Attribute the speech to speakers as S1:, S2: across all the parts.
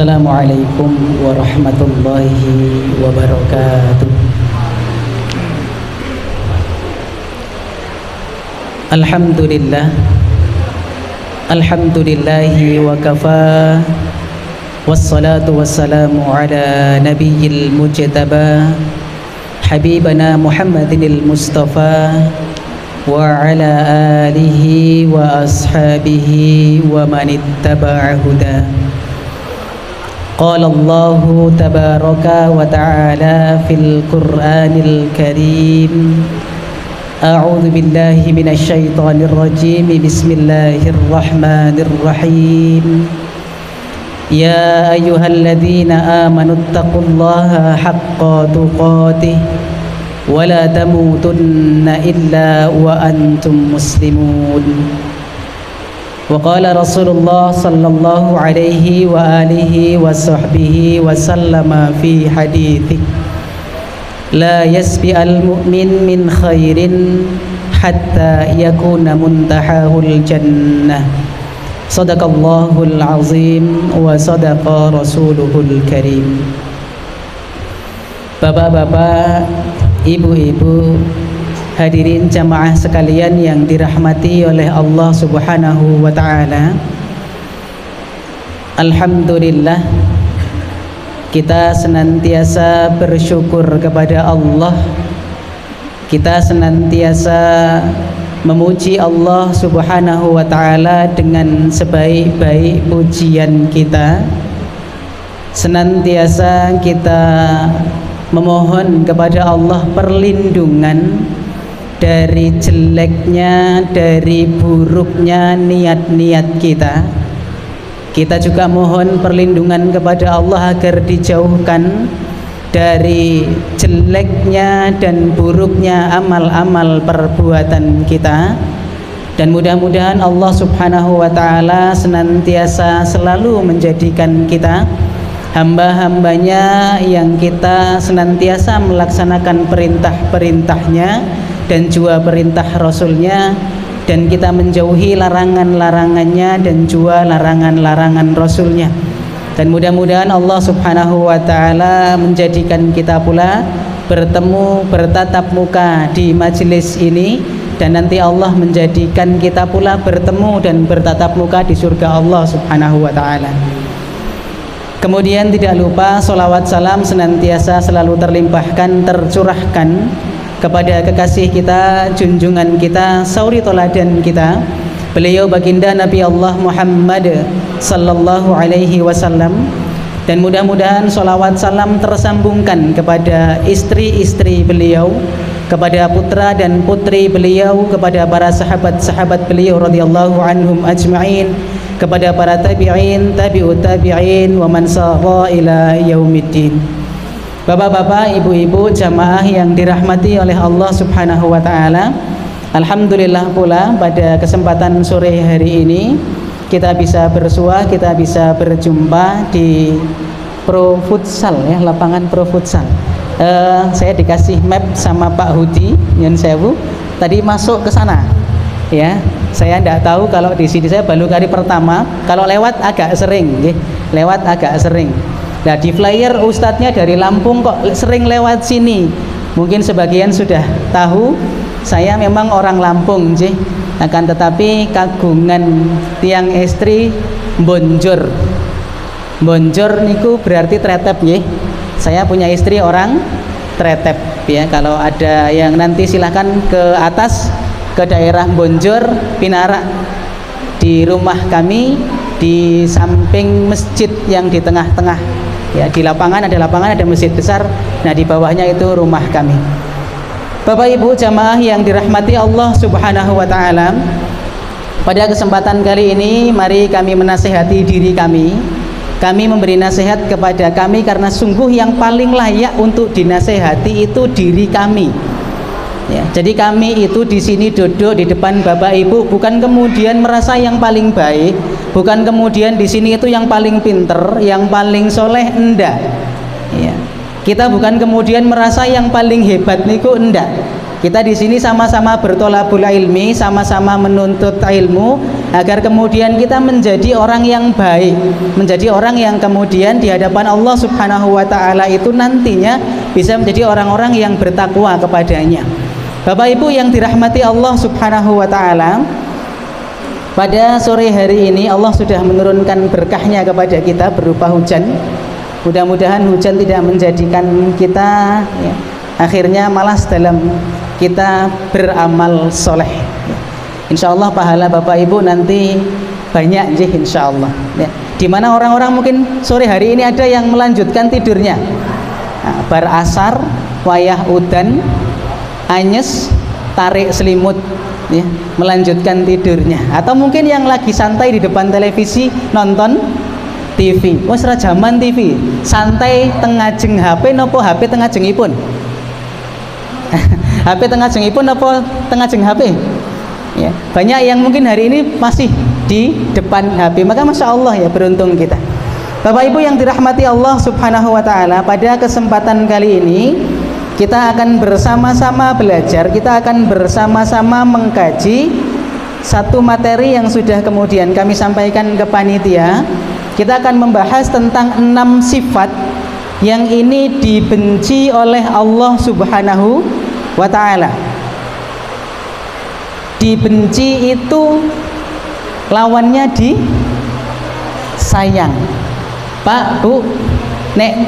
S1: Assalamualaikum warahmatullahi wabarakatuh. Alhamdulillahi wa kafa, wassalatu wassalamu ala nabiyil mujtaba, habibana Muhammadinil Mustafa, wa ala alihi wa ashabihi wa man ittaba'a huda. Qala Allahu tabaraka wa ta'ala fil Qur'anil Karim. A'udzu billahi minasy syaithanir rajim. Bismillahirrahmanirrahim. Ya ayyuhalladzina amanu taqullaha haqqa tuqatih wa la tamutunna illa wa antum muslimun. Wa qala Rasulullah sallallahu alaihi wa alihi wa sahbihi wa sallama fi hadithi, la yasbi al-mu'min min khairin hatta yakuna muntahahul jannah. Sadaqallahul azim wa sadaqa rasuluhul karim. Bapak-bapak, ibu-ibu, hadirin jamaah sekalian yang dirahmati oleh Allah Subhanahu wa ta'ala. Alhamdulillah, kita senantiasa bersyukur kepada Allah. Kita senantiasa memuji Allah Subhanahu wa ta'ala dengan sebaik-baik pujian kita. Senantiasa kita memohon kepada Allah perlindungan dari jeleknya, dari buruknya niat-niat kita. Kita juga mohon perlindungan kepada Allah agar dijauhkan dari jeleknya dan buruknya amal-amal perbuatan kita. Dan mudah-mudahan Allah Subhanahu wa ta'ala senantiasa selalu menjadikan kita hamba-hambanya yang kita senantiasa melaksanakan perintah-perintahnya dan juga perintah Rasulnya, dan kita menjauhi larangan-larangannya dan juga larangan-larangan Rasulnya. Dan mudah-mudahan Allah Subhanahu wa ta'ala menjadikan kita pula bertemu, bertatap muka di majelis ini, dan nanti Allah menjadikan kita pula bertemu dan bertatap muka di surga Allah Subhanahu wa ta'ala. Kemudian tidak lupa sholawat salam senantiasa selalu terlimpahkan, tercurahkan kepada kekasih kita, junjungan kita, sauri toladan kita, beliau baginda Nabi Allah Muhammad sallallahu alaihi wasallam. Dan mudah-mudahan sholawat salam tersambungkan kepada istri-istri beliau, kepada putra dan putri beliau, kepada para sahabat-sahabat beliau radhiyallahu anhum ajma'in, kepada para tabi'in, tabi'ut tabi'in, wa man sara ila yaumiddin. Bapak-bapak, ibu-ibu, jamaah yang dirahmati oleh Allah Subhanahu wa ta'ala, alhamdulillah pula pada kesempatan sore hari ini kita bisa bersua, kita bisa berjumpa di Pro Futsal ya, lapangan Pro Futsal. Saya dikasih map sama Pak Hudi Nyun Sewu, tadi masuk ke sana ya. Saya tidak tahu kalau di sini, saya baru kali pertama, kalau lewat agak sering ya, lewat agak sering. Nah, di flyer ustadznya dari Lampung kok sering lewat sini. Mungkin sebagian sudah tahu saya memang orang Lampung nggih. Akan tetapi kagungan tiang istri bonjor. Bonjor niku berarti tretep nggih. Saya punya istri orang tretep ya. Kalau ada yang nanti silahkan ke atas ke daerah Bonjor Pinara. Di rumah kami di samping masjid yang di tengah-tengah ya, di lapangan, ada masjid besar. Nah, di bawahnya itu rumah kami. Bapak Ibu jamaah yang dirahmati Allah Subhanahu wa ta'ala, pada kesempatan kali ini mari kami menasihati diri kami. Kami memberi nasihat kepada kami karena sungguh yang paling layak untuk dinasehati itu diri kami. Ya, jadi kami itu di sini duduk di depan Bapak Ibu bukan kemudian merasa yang paling baik, bukan kemudian di sini itu yang paling pinter, yang paling soleh, enggak. Ya. Kita bukan kemudian merasa yang paling hebat niku, enggak. Kita di sini sama-sama bertolabul ilmi, sama-sama menuntut ilmu, agar kemudian kita menjadi orang yang baik, menjadi orang yang kemudian di hadapan Allah Subhanahu wa taala itu nantinya bisa menjadi orang-orang yang bertakwa kepadanya. Bapak Ibu yang dirahmati Allah Subhanahu wa taala, pada sore hari ini Allah sudah menurunkan berkahnya kepada kita berupa hujan. Mudah-mudahan hujan tidak menjadikan kita akhirnya malas dalam kita beramal soleh. Insya Allah pahala Bapak Ibu nanti banyak insya Allah. Di mana orang-orang mungkin sore hari ini ada yang melanjutkan tidurnya. Bar asar, wayah udan, anyes, tarik selimut, melanjutkan tidurnya. Atau mungkin yang lagi santai di depan televisi nonton TV. Wes ra jaman TV, santai tengajeng HP nopo HP tengajengipun. HP tengajengipun nopo tengajeng HP? Ya, banyak yang mungkin hari ini masih di depan HP. Maka Masya Allah ya, beruntung kita. Bapak Ibu yang dirahmati Allah Subhanahu wa taala, pada kesempatan kali ini kita akan bersama-sama belajar, kita akan bersama-sama mengkaji satu materi yang sudah kemudian kami sampaikan ke panitia. Kita akan membahas tentang 6 sifat yang ini dibenci oleh Allah Subhanahu wa taala. Dibenci itu lawannya disayang. Pak, Bu, nek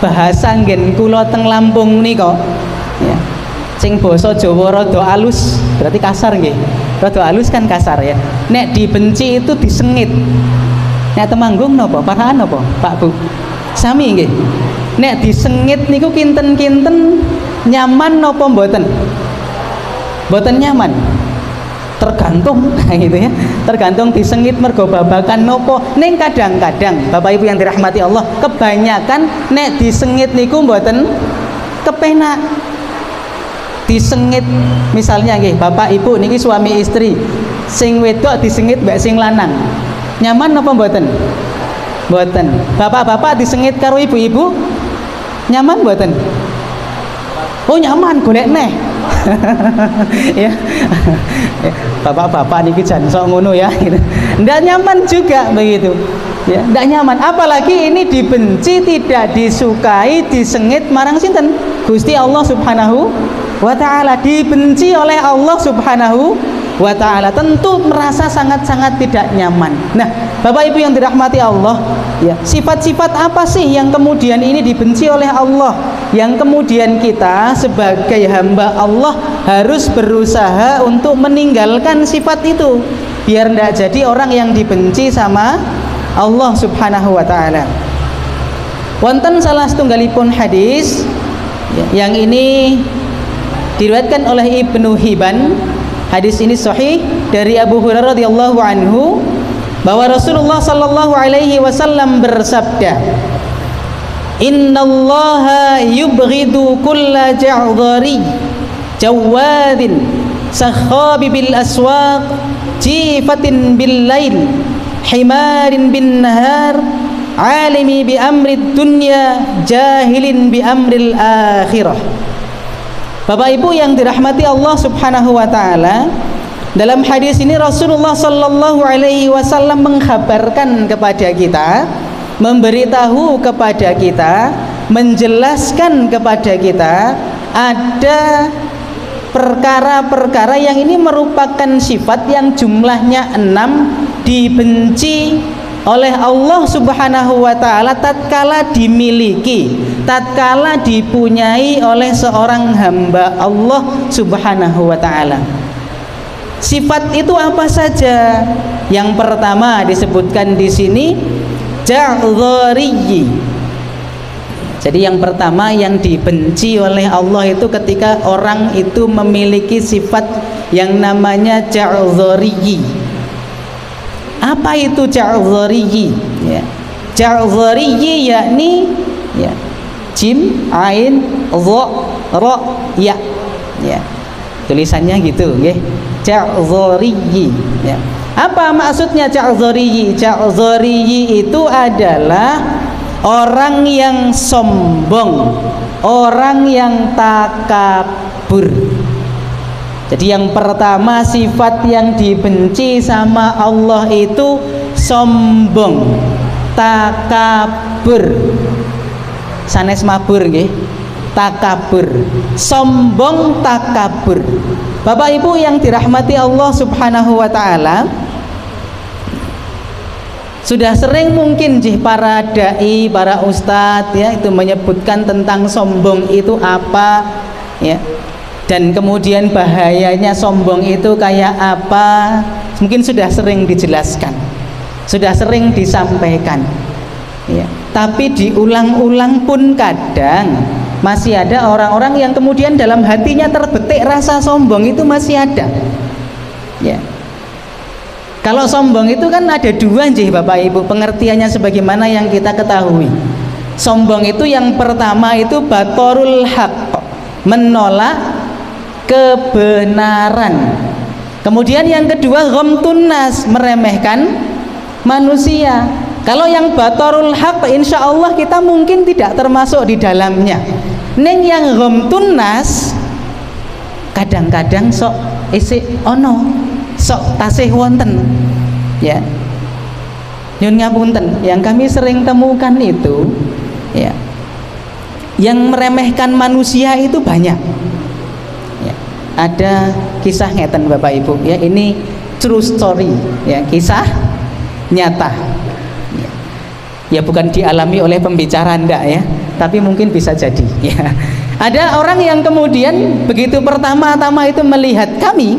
S1: bahasa nggen kula teng Lampung nika ya, sing basa Jawa rada alus, berarti kasar nggih. Rada alus kan kasar ya. Nek dibenci itu disengit. Nek Temanggung napa? Paraan napa, Pak, Bu? Sami nggih. Nek disengit niku kinten-kinten nyaman napa mboten? Mboten nyaman. Tergantung gitu ya, tergantung disengit mergo babakan nopo. Ning kadang-kadang Bapak Ibu yang dirahmati Allah, kebanyakan nek disengit niku mboten kepenak. Disengit misalnya nggih, Bapak Ibu niki suami istri, sing wedok disengit mbak sing lanang, nyaman napa mboten? Mboten. Bapak-bapak disengit karo ibu-ibu, nyaman mboten? Oh nyaman, golek neh. Ya. Bapak-bapak niki jan sok ngono ya gitu. Ndak nyaman juga begitu. Ya, ndak nyaman. Apalagi ini dibenci, tidak disukai, disengit marang sinten? Gusti Allah Subhanahu wa taala. Dibenci oleh Allah Subhanahu wa taala. Tentu merasa sangat-sangat tidak nyaman. Nah, Bapak Ibu yang dirahmati Allah, ya, sifat-sifat apa sih yang kemudian ini dibenci oleh Allah? Yang kemudian kita sebagai hamba Allah harus berusaha untuk meninggalkan sifat itu biar tidak jadi orang yang dibenci sama Allah Subhanahu wa taala. Wonten salah setunggalipun hadis yang ini diriwayatkan oleh Ibnu Hibban. Hadis ini sahih dari Abu Hurairah radhiyallahu anhu bahwa Rasulullah sallallahu alaihi wasallam bersabda, "Innallaha yubghidu kulla ja'dhari jawadin sakhabi bil aswaq jifatin bil lail himarin bin nahar alimi bi amri dunya jahilin bi amril akhirah." Bapak Ibu yang dirahmati Allah Subhanahu wa taala, dalam hadis ini Rasulullah sallallahu alaihi wasallam mengkhabarkan kepada kita, memberitahu kepada kita, menjelaskan kepada kita ada perkara-perkara yang ini merupakan sifat yang jumlahnya 6 dibenci oleh Allah Subhanahu wa taala tatkala dimiliki, tatkala dipunyai oleh seorang hamba Allah Subhanahu wa taala. Sifat itu apa saja? Yang pertama disebutkan di sini ja'dhariyyi. Jadi yang pertama yang dibenci oleh Allah itu ketika orang itu memiliki sifat yang namanya ja'dhariyyi. Apa itu ja'dhariyyi? Ya. Ja'dhariyyi yakni ya, jim, ain, dha, ra, ya. Ya. Tulisannya gitu, nggih. Ja'dhariyyi. Ya. Apa maksudnya ja'dhariyyi? Ja'dhariyyi itu adalah orang yang sombong, orang yang takabur. Jadi yang pertama sifat yang dibenci sama Allah itu sombong, takabur. Sanes mabur nggih. Takabur, sombong, takabur. Bapak Ibu yang dirahmati Allah Subhanahu wa taala, sudah sering mungkin para dai, para ustadz ya itu menyebutkan tentang sombong itu apa ya. Dan kemudian bahayanya sombong itu kayak apa, mungkin sudah sering dijelaskan, sudah sering disampaikan ya. Tapi diulang-ulang pun kadang masih ada orang-orang yang kemudian dalam hatinya terbetik rasa sombong itu masih ada ya. Kalau sombong itu kan ada dua Bapak Ibu, pengertiannya sebagaimana yang kita ketahui. Sombong itu yang pertama itu batorul haq, menolak kebenaran. Kemudian yang kedua ghamtun nas, meremehkan manusia. Kalau yang batorul haq insya Allah kita mungkin tidak termasuk di dalamnya. Neng yang ghamtun nas kadang-kadang sok isik ono, sok tasih wonten ya. Nyun ngapunten, yang kami sering temukan itu ya, yang meremehkan manusia itu banyak ya. Ada kisah ngeten Bapak Ibu ya, ini true story ya, kisah nyata ya, bukan dialami oleh pembicara ndak ya, tapi mungkin bisa jadi ya. Ada orang yang kemudian begitu pertama-tama itu melihat kami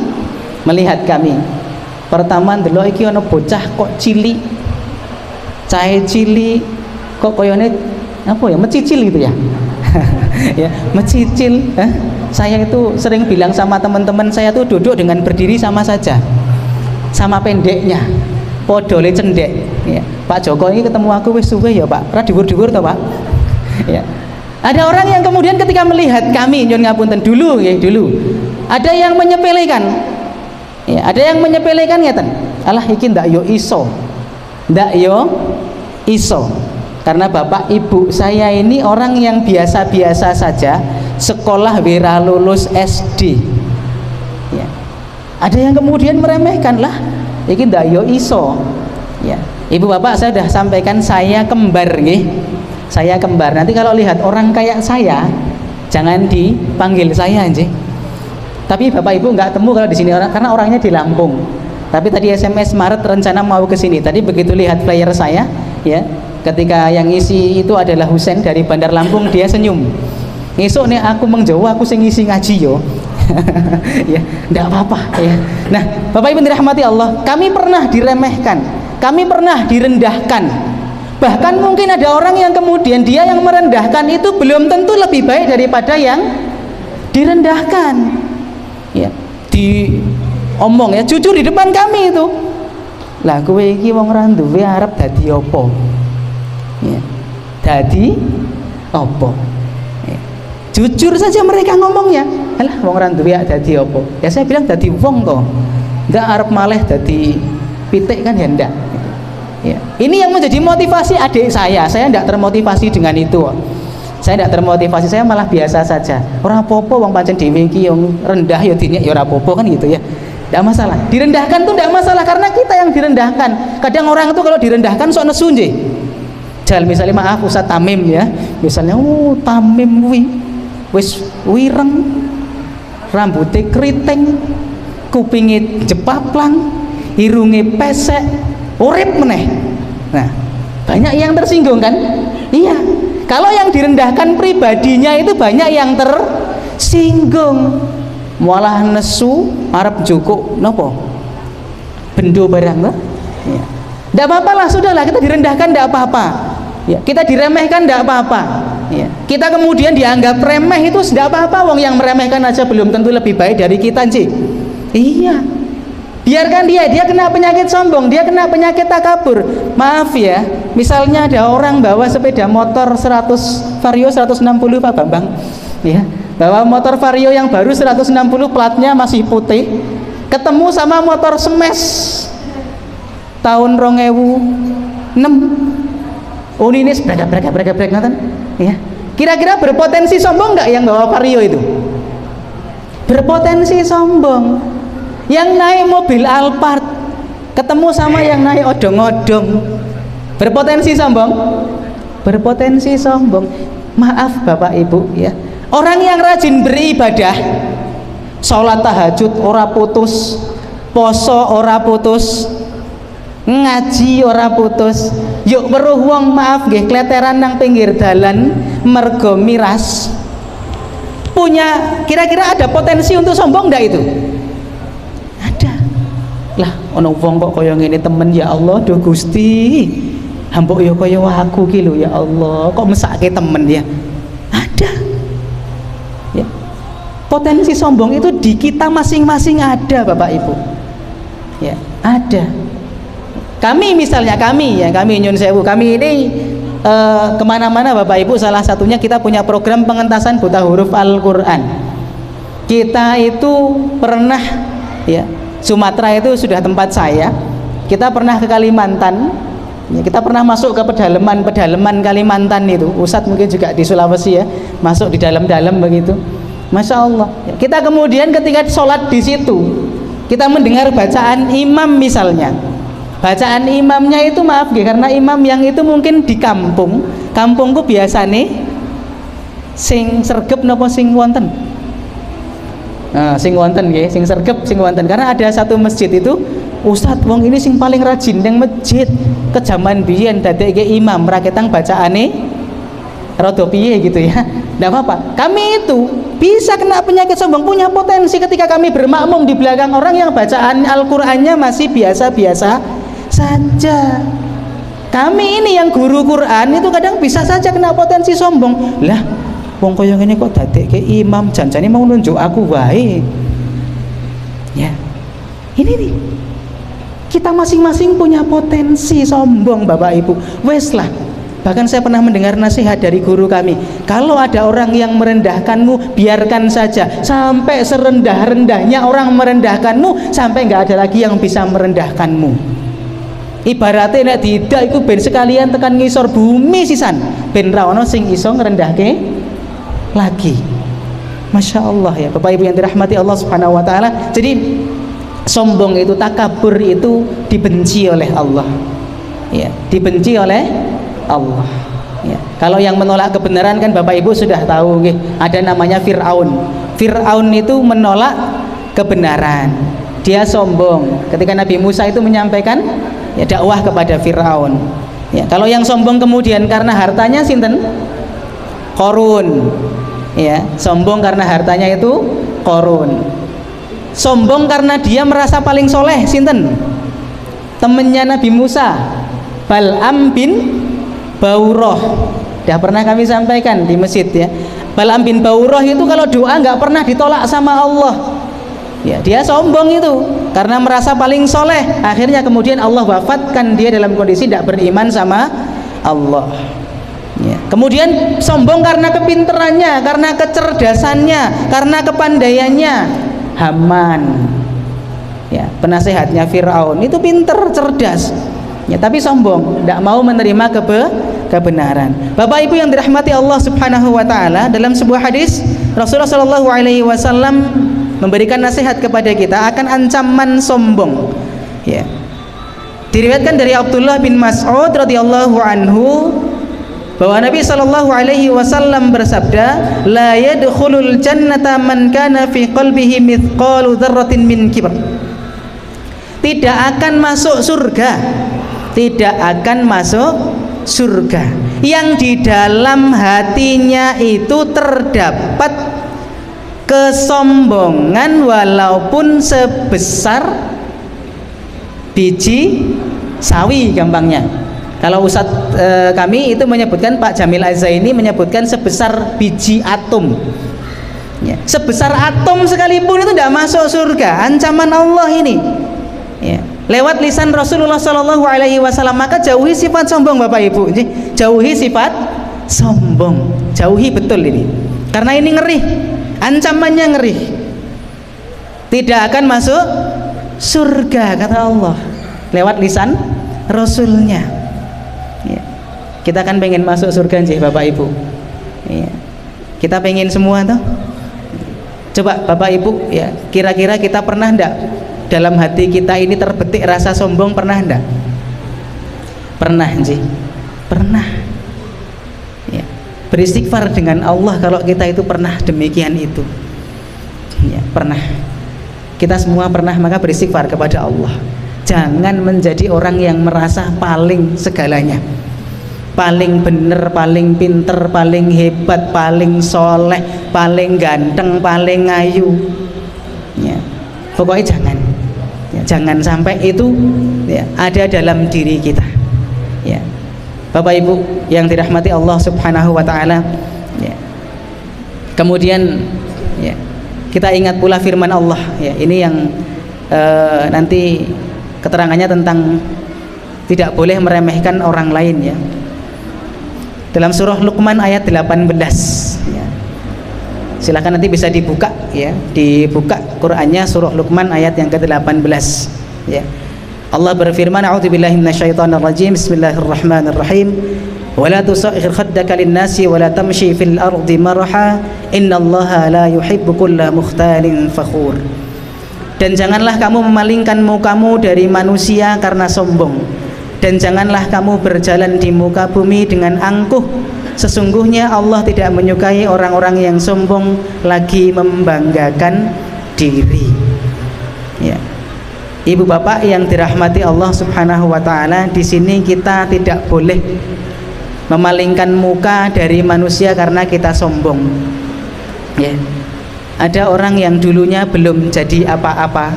S1: pertama ndelok iki ana bocah kok cilik, cahe cilik kok koyone apa ya, mecicil gitu ya. Ya, mecicil. Saya itu sering bilang sama teman-teman saya tuh duduk dengan berdiri sama saja, sama pendeknya podole cendek ya. Pak Joko ini ketemu aku wis suwe ya Pak, ora diwur-diwur to Pak ya. Ada orang yang kemudian ketika melihat kami nyun ngapunten dulu ya, dulu ada yang menyepelekan ya, ada yang menyepelekan ngeten, alah iki ndak yo iso, ndak yo iso, karena bapak ibu saya ini orang yang biasa-biasa saja, sekolah wira lulus SD ya. Ada yang kemudian meremehkan, lah iki ndak yo iso ya. Ibu bapak saya sudah sampaikan saya kembar nggih, saya kembar. Nanti kalau lihat orang kayak saya jangan dipanggil saya anjing. Tapi bapak ibu nggak temu kalau di sini orang, karena orangnya di Lampung. Tapi tadi SMS Maret rencana mau ke sini. Tadi begitu lihat flyer saya ya, ketika yang isi itu adalah Husen dari Bandar Lampung, dia senyum. Ngesuk nih aku mengjawa, aku sing ngisi ngaji yo. Ya, enggak apa-apa ya. Nah, Bapak Ibu dirahmati Allah, kami pernah diremehkan, kami pernah direndahkan. Bahkan mungkin ada orang yang kemudian dia yang merendahkan itu belum tentu lebih baik daripada yang direndahkan. Ya, diomong ya, jujur di depan kami itu. Lah kowe iki wong ra duwe arep dadi apa? Ya. Dadi apa? Ya. Jujur saja mereka ngomongnya. Alah wong ra duwe dadi apa? Ya saya bilang dadi wong to. Enggak arep maleh dadi pitik kan ya ndak. Ya. Ini yang menjadi motivasi adik saya tidak termotivasi dengan itu. Saya tidak termotivasi, saya malah biasa saja. Ora apa-apa wong pancen dhewe iki yang rendah ya dinyek ya ora apa-apa kan gitu ya. Tidak masalah. Direndahkan tuh tidak masalah karena kita yang direndahkan. Kadang orang itu kalau direndahkan sok nesu nggih. Jal misalnya maaf Ustaz Tamim ya. Misalnya Tamim wis wireng, rambutnya keriting, kupingnya jepaplang, irunge pesek, urip meneh. Nah, banyak yang tersinggung kan? Iya. Kalau yang direndahkan pribadinya itu banyak yang tersinggung. Malah nesu arep jukuk nopo? Bendo barang lah. Ya. Ndak apa-apa lah, sudahlah kita direndahkan ndak apa-apa. Ya, kita diremehkan ndak apa-apa. Ya. Kita kemudian dianggap remeh itu ndak apa-apa, wong yang meremehkan aja belum tentu lebih baik dari kita, Ci. Iya. Biarkan dia kena penyakit sombong, dia kena penyakit takabur. Maaf ya, misalnya ada orang bawa sepeda motor 100 Vario 160 Pak Bambang, ya, bawa motor Vario yang baru 160 platnya masih putih, ketemu sama motor Smash tahun 2006, uninis brek, ya. Kira-kira berpotensi sombong nggak yang bawa Vario itu? berpotensi sombong. Yang naik mobil Alphard ketemu sama yang naik odong-odong, berpotensi sombong, berpotensi sombong. Maaf Bapak Ibu ya, orang yang rajin beribadah, sholat tahajud ora putus, poso ora putus, ngaji ora putus, yuk weruh wong maaf nggih kleteran nang pinggir dalan mergo miras, punya kira-kira ada potensi untuk sombong ndak itu? Ada. Lah ono wong kok kaya ngene temen, ya Allah do Gusti, hambuk ya kaya aku ki lho ya Allah, kok mesake temen ya. Ada. Ya. Potensi sombong itu di kita masing-masing ada Bapak Ibu. Ya, ada. Kami misalnya kami Nyun Sewu, kami ini kemana-mana Bapak Ibu, salah satunya kita punya program pengentasan buta huruf Al-Quran. Kita itu pernah ya, Sumatera itu sudah tempat saya, kita pernah ke Kalimantan ya, kita pernah masuk ke pedalaman Kalimantan itu, Ustadz mungkin juga di Sulawesi ya, masuk di dalam-dalam begitu, Masya Allah ya. Kita kemudian ketika sholat di situ, kita mendengar bacaan imam misalnya, bacaan imamnya itu maaf ya, karena imam yang itu mungkin di kampungku biasa nih sing sergep nopo sing wonten, sing wonten nggih, sing sergep sing wonten, karena ada satu masjid itu Ustadz wong ini sing paling rajin yang masjid kejaman biyen dadekke imam raketang bacaane rada piye gitu ya. Nggak apa-apa, kami itu bisa kena penyakit sombong, punya potensi ketika kami bermakmum di belakang orang yang bacaan Al-Qur'annya masih biasa-biasa saja. Kami ini yang guru Quran itu kadang bisa saja kena potensi sombong. Lah wong kaya ngene kok dadekke imam, janjane mau nunjuk aku wae. Ya. Ini nih. Kita masing-masing punya potensi sombong Bapak Ibu. Wes lah. Bahkan saya pernah mendengar nasihat dari guru kami, kalau ada orang yang merendahkanmu, biarkan saja sampai serendah-rendahnya orang merendahkanmu, sampai nggak ada lagi yang bisa merendahkanmu. Ibaratnya nek tidak iku ben sekalian tekan ngisor bumi sisan, ben ra ono sing iso ngrendahke lagi. Masya Allah ya Bapak Ibu yang dirahmati Allah Subhanahu Wa Taala. Jadi sombong itu, takabur itu dibenci oleh Allah ya, dibenci oleh Allah ya. Kalau yang menolak kebenaran kan Bapak Ibu sudah tahu nggih, ada namanya Fir'aun. Fir'aun itu menolak kebenaran, dia sombong ketika Nabi Musa itu menyampaikan ya dakwah kepada Fir'aun ya. Kalau yang sombong kemudian karena hartanya sinten? Qarun ya, sombong karena hartanya itu Qarun. Sombong karena dia merasa paling soleh sinten? Temennya Nabi Musa, Bal'am bin Bauroh. Sudah pernah kami sampaikan di masjid ya, Bal'am bin Bauroh itu kalau doa nggak pernah ditolak sama Allah ya. Dia sombong itu karena merasa paling soleh, akhirnya kemudian Allah wafatkan dia dalam kondisi tidak beriman sama Allah ya. Kemudian sombong karena kepinterannya, karena kecerdasannya, karena kepandaiannya. Haman ya, penasehatnya Fir'aun itu pinter, cerdas ya, tapi sombong, tidak mau menerima kebenaran. Bapak Ibu yang dirahmati Allah Subhanahu Wa Taala, dalam sebuah hadis Rasulullah Shallallahu Alaihi Wasallam memberikan nasihat kepada kita akan ancaman sombong ya. Diriwayatkan dari Abdullah bin Mas'ud radhiyallahu anhu bahwa Nabi Shallallahu Alaihi Wasallam bersabda, la yadkhulul jannata man kana fi qalbihi mithqalu dzarratin min kibr. Tidak akan masuk surga, tidak akan masuk surga yang di dalam hatinya itu terdapat kesombongan walaupun sebesar biji sawi gampangnya. Kalau Ustadz kami itu menyebutkan, Pak Jamil Azaini menyebutkan sebesar biji atom ya. Sebesar atom sekalipun itu tidak masuk surga, ancaman Allah ini ya. Lewat lisan Rasulullah Shallallahu Alaihi Wasallam. Maka jauhi sifat sombong Bapak Ibu, jauhi sifat sombong, jauhi betul ini, karena ini ngeri, ancamannya ngeri, tidak akan masuk surga kata Allah lewat lisan Rasulnya. Kita kan pengen masuk surga sih Bapak Ibu ya. Kita pengen semua tuh. Coba Bapak Ibu ya, kira-kira kita pernah enggak dalam hati kita ini terbetik rasa sombong, pernah enggak? Pernah sih, pernah ya. Beristighfar dengan Allah kalau kita itu pernah demikian itu ya, pernah. Kita semua pernah, maka beristighfar kepada Allah. Jangan menjadi orang yang merasa paling segalanya, paling bener, paling pinter, paling hebat, paling soleh, paling ganteng, paling ayu ya. Pokoknya jangan ya, jangan sampai itu ya, ada dalam diri kita ya. Bapak Ibu yang dirahmati Allah Subhanahu wa taala ya. Kemudian ya, kita ingat pula firman Allah ya, ini yang nanti keterangannya tentang tidak boleh meremehkan orang lain ya. Dalam surah Luqman ayat 18 ya. Silakan nanti bisa dibuka ya, dibuka Qur'annya surah Luqman ayat yang ke-18 ya. Allah berfirman, a'udzubillahi minasyaitonirrajim, bismillahirrahmanirrahim, wala tusaghir khaddaka lin-nasi wala tamshi fil ardi marha innallaha la yuhibbu kulla mukhtalin fakhur. Dan janganlah kamu memalingkan mukamu dari manusia karena sombong, dan janganlah kamu berjalan di muka bumi dengan angkuh. Sesungguhnya Allah tidak menyukai orang-orang yang sombong lagi membanggakan diri ya. Ibu bapak yang dirahmati Allah Subhanahu wa taala, di sini kita tidak boleh memalingkan muka dari manusia karena kita sombong ya. Ada orang yang dulunya belum jadi apa-apa,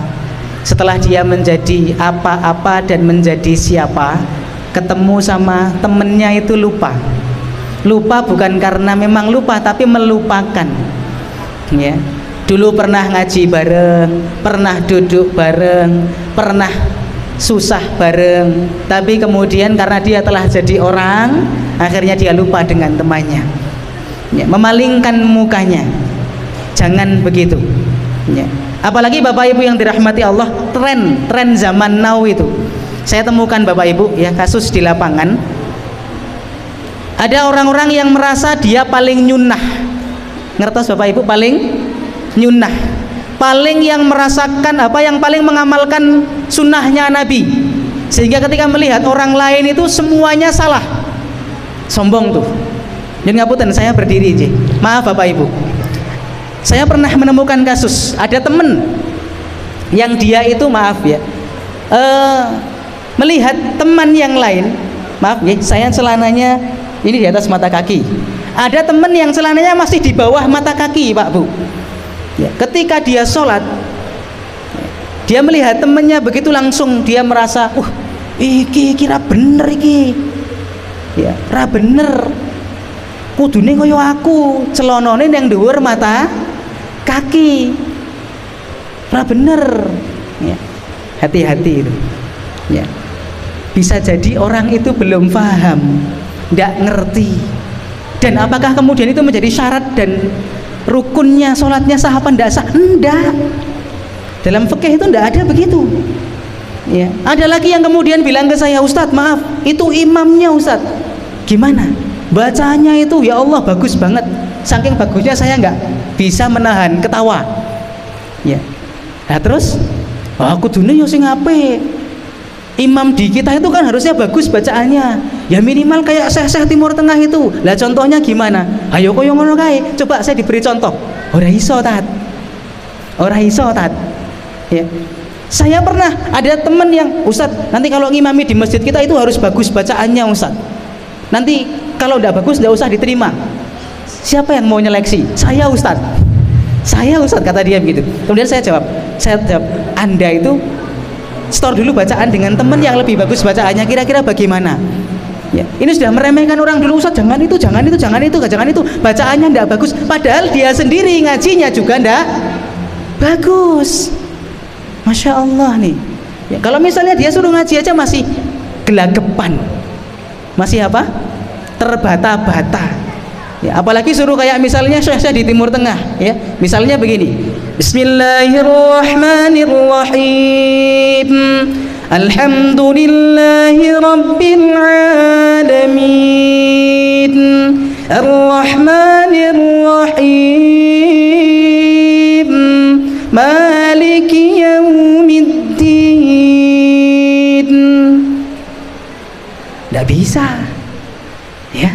S1: setelah dia menjadi apa-apa dan menjadi siapa, ketemu sama temennya itu lupa bukan karena memang lupa, tapi melupakan ya. Dulu pernah ngaji bareng, pernah duduk bareng, pernah susah bareng, tapi kemudian karena dia telah jadi orang, akhirnya dia lupa dengan temannya ya. Memalingkan mukanya, jangan begitu ya. Apalagi Bapak Ibu yang dirahmati Allah, tren zaman now itu saya temukan Bapak Ibu ya, kasus di lapangan. Ada orang-orang yang merasa dia paling nyunah, ngertos Bapak Ibu, paling nyunah, paling yang merasakan apa, yang paling mengamalkan sunnahnya Nabi, sehingga ketika melihat orang lain itu semuanya salah, sombong tuh. Jadi ngapunten, saya berdiri aja, maaf Bapak Ibu, saya pernah menemukan kasus ada temen yang dia itu maaf ya, melihat teman yang lain, maaf ya, saya celananya ini di atas mata kaki, ada temen yang celananya masih di bawah mata kaki Pak Bu ya. Ketika dia sholat, dia melihat temennya begitu, langsung dia merasa iki kira bener iki ya, ra bener, kudune kaya aku, celonone yang dhuwur mata kaki, ra bener ya. Hati-hati itu ya. Bisa jadi orang itu belum paham, tidak ngerti, dan apakah kemudian itu menjadi syarat dan rukunnya sholatnya sah apa tidak sah? Enggak, dalam fikih itu tidak ada begitu ya. Ada lagi yang kemudian bilang ke saya, Ustadz maaf, itu imamnya Ustadz, gimana bacanya itu, ya Allah bagus banget, saking bagusnya saya nggak bisa menahan ketawa ya. Nah terus aku dunia sing apik, imam di kita itu kan harusnya bagus bacaannya, ya minimal kayak syekh-syekh Timur Tengah itu. Lah contohnya gimana? Ayo koyo ngono kae. Coba saya diberi contoh. Ora iso tat. Ora iso tat. Ya. Saya pernah ada teman yang, Ustadz, nanti kalau ngimami di masjid kita itu harus bagus bacaannya Ustadz. Nanti kalau tidak bagus tidak usah diterima. Siapa yang mau nyeleksi? Saya Ustadz. Saya Ustadz, kata dia begitu. Kemudian saya jawab, Anda itu store dulu bacaan dengan teman yang lebih bagus bacaannya, kira-kira bagaimana ya. Ini sudah meremehkan orang dulu, Ustaz, jangan itu, bacaannya tidak bagus, padahal dia sendiri ngajinya juga tidak bagus. Masya Allah nih ya. Kalau misalnya dia suruh ngaji aja masih gelagapan, masih apa, terbata-bata ya. Apalagi suruh kayak misalnya syekh di Timur Tengah ya, misalnya begini, Bismillahirrahmanirrahim, Alhamdulillahi Rabbil Alamin, Ar-Rahmanirrahim, bisa. Ya,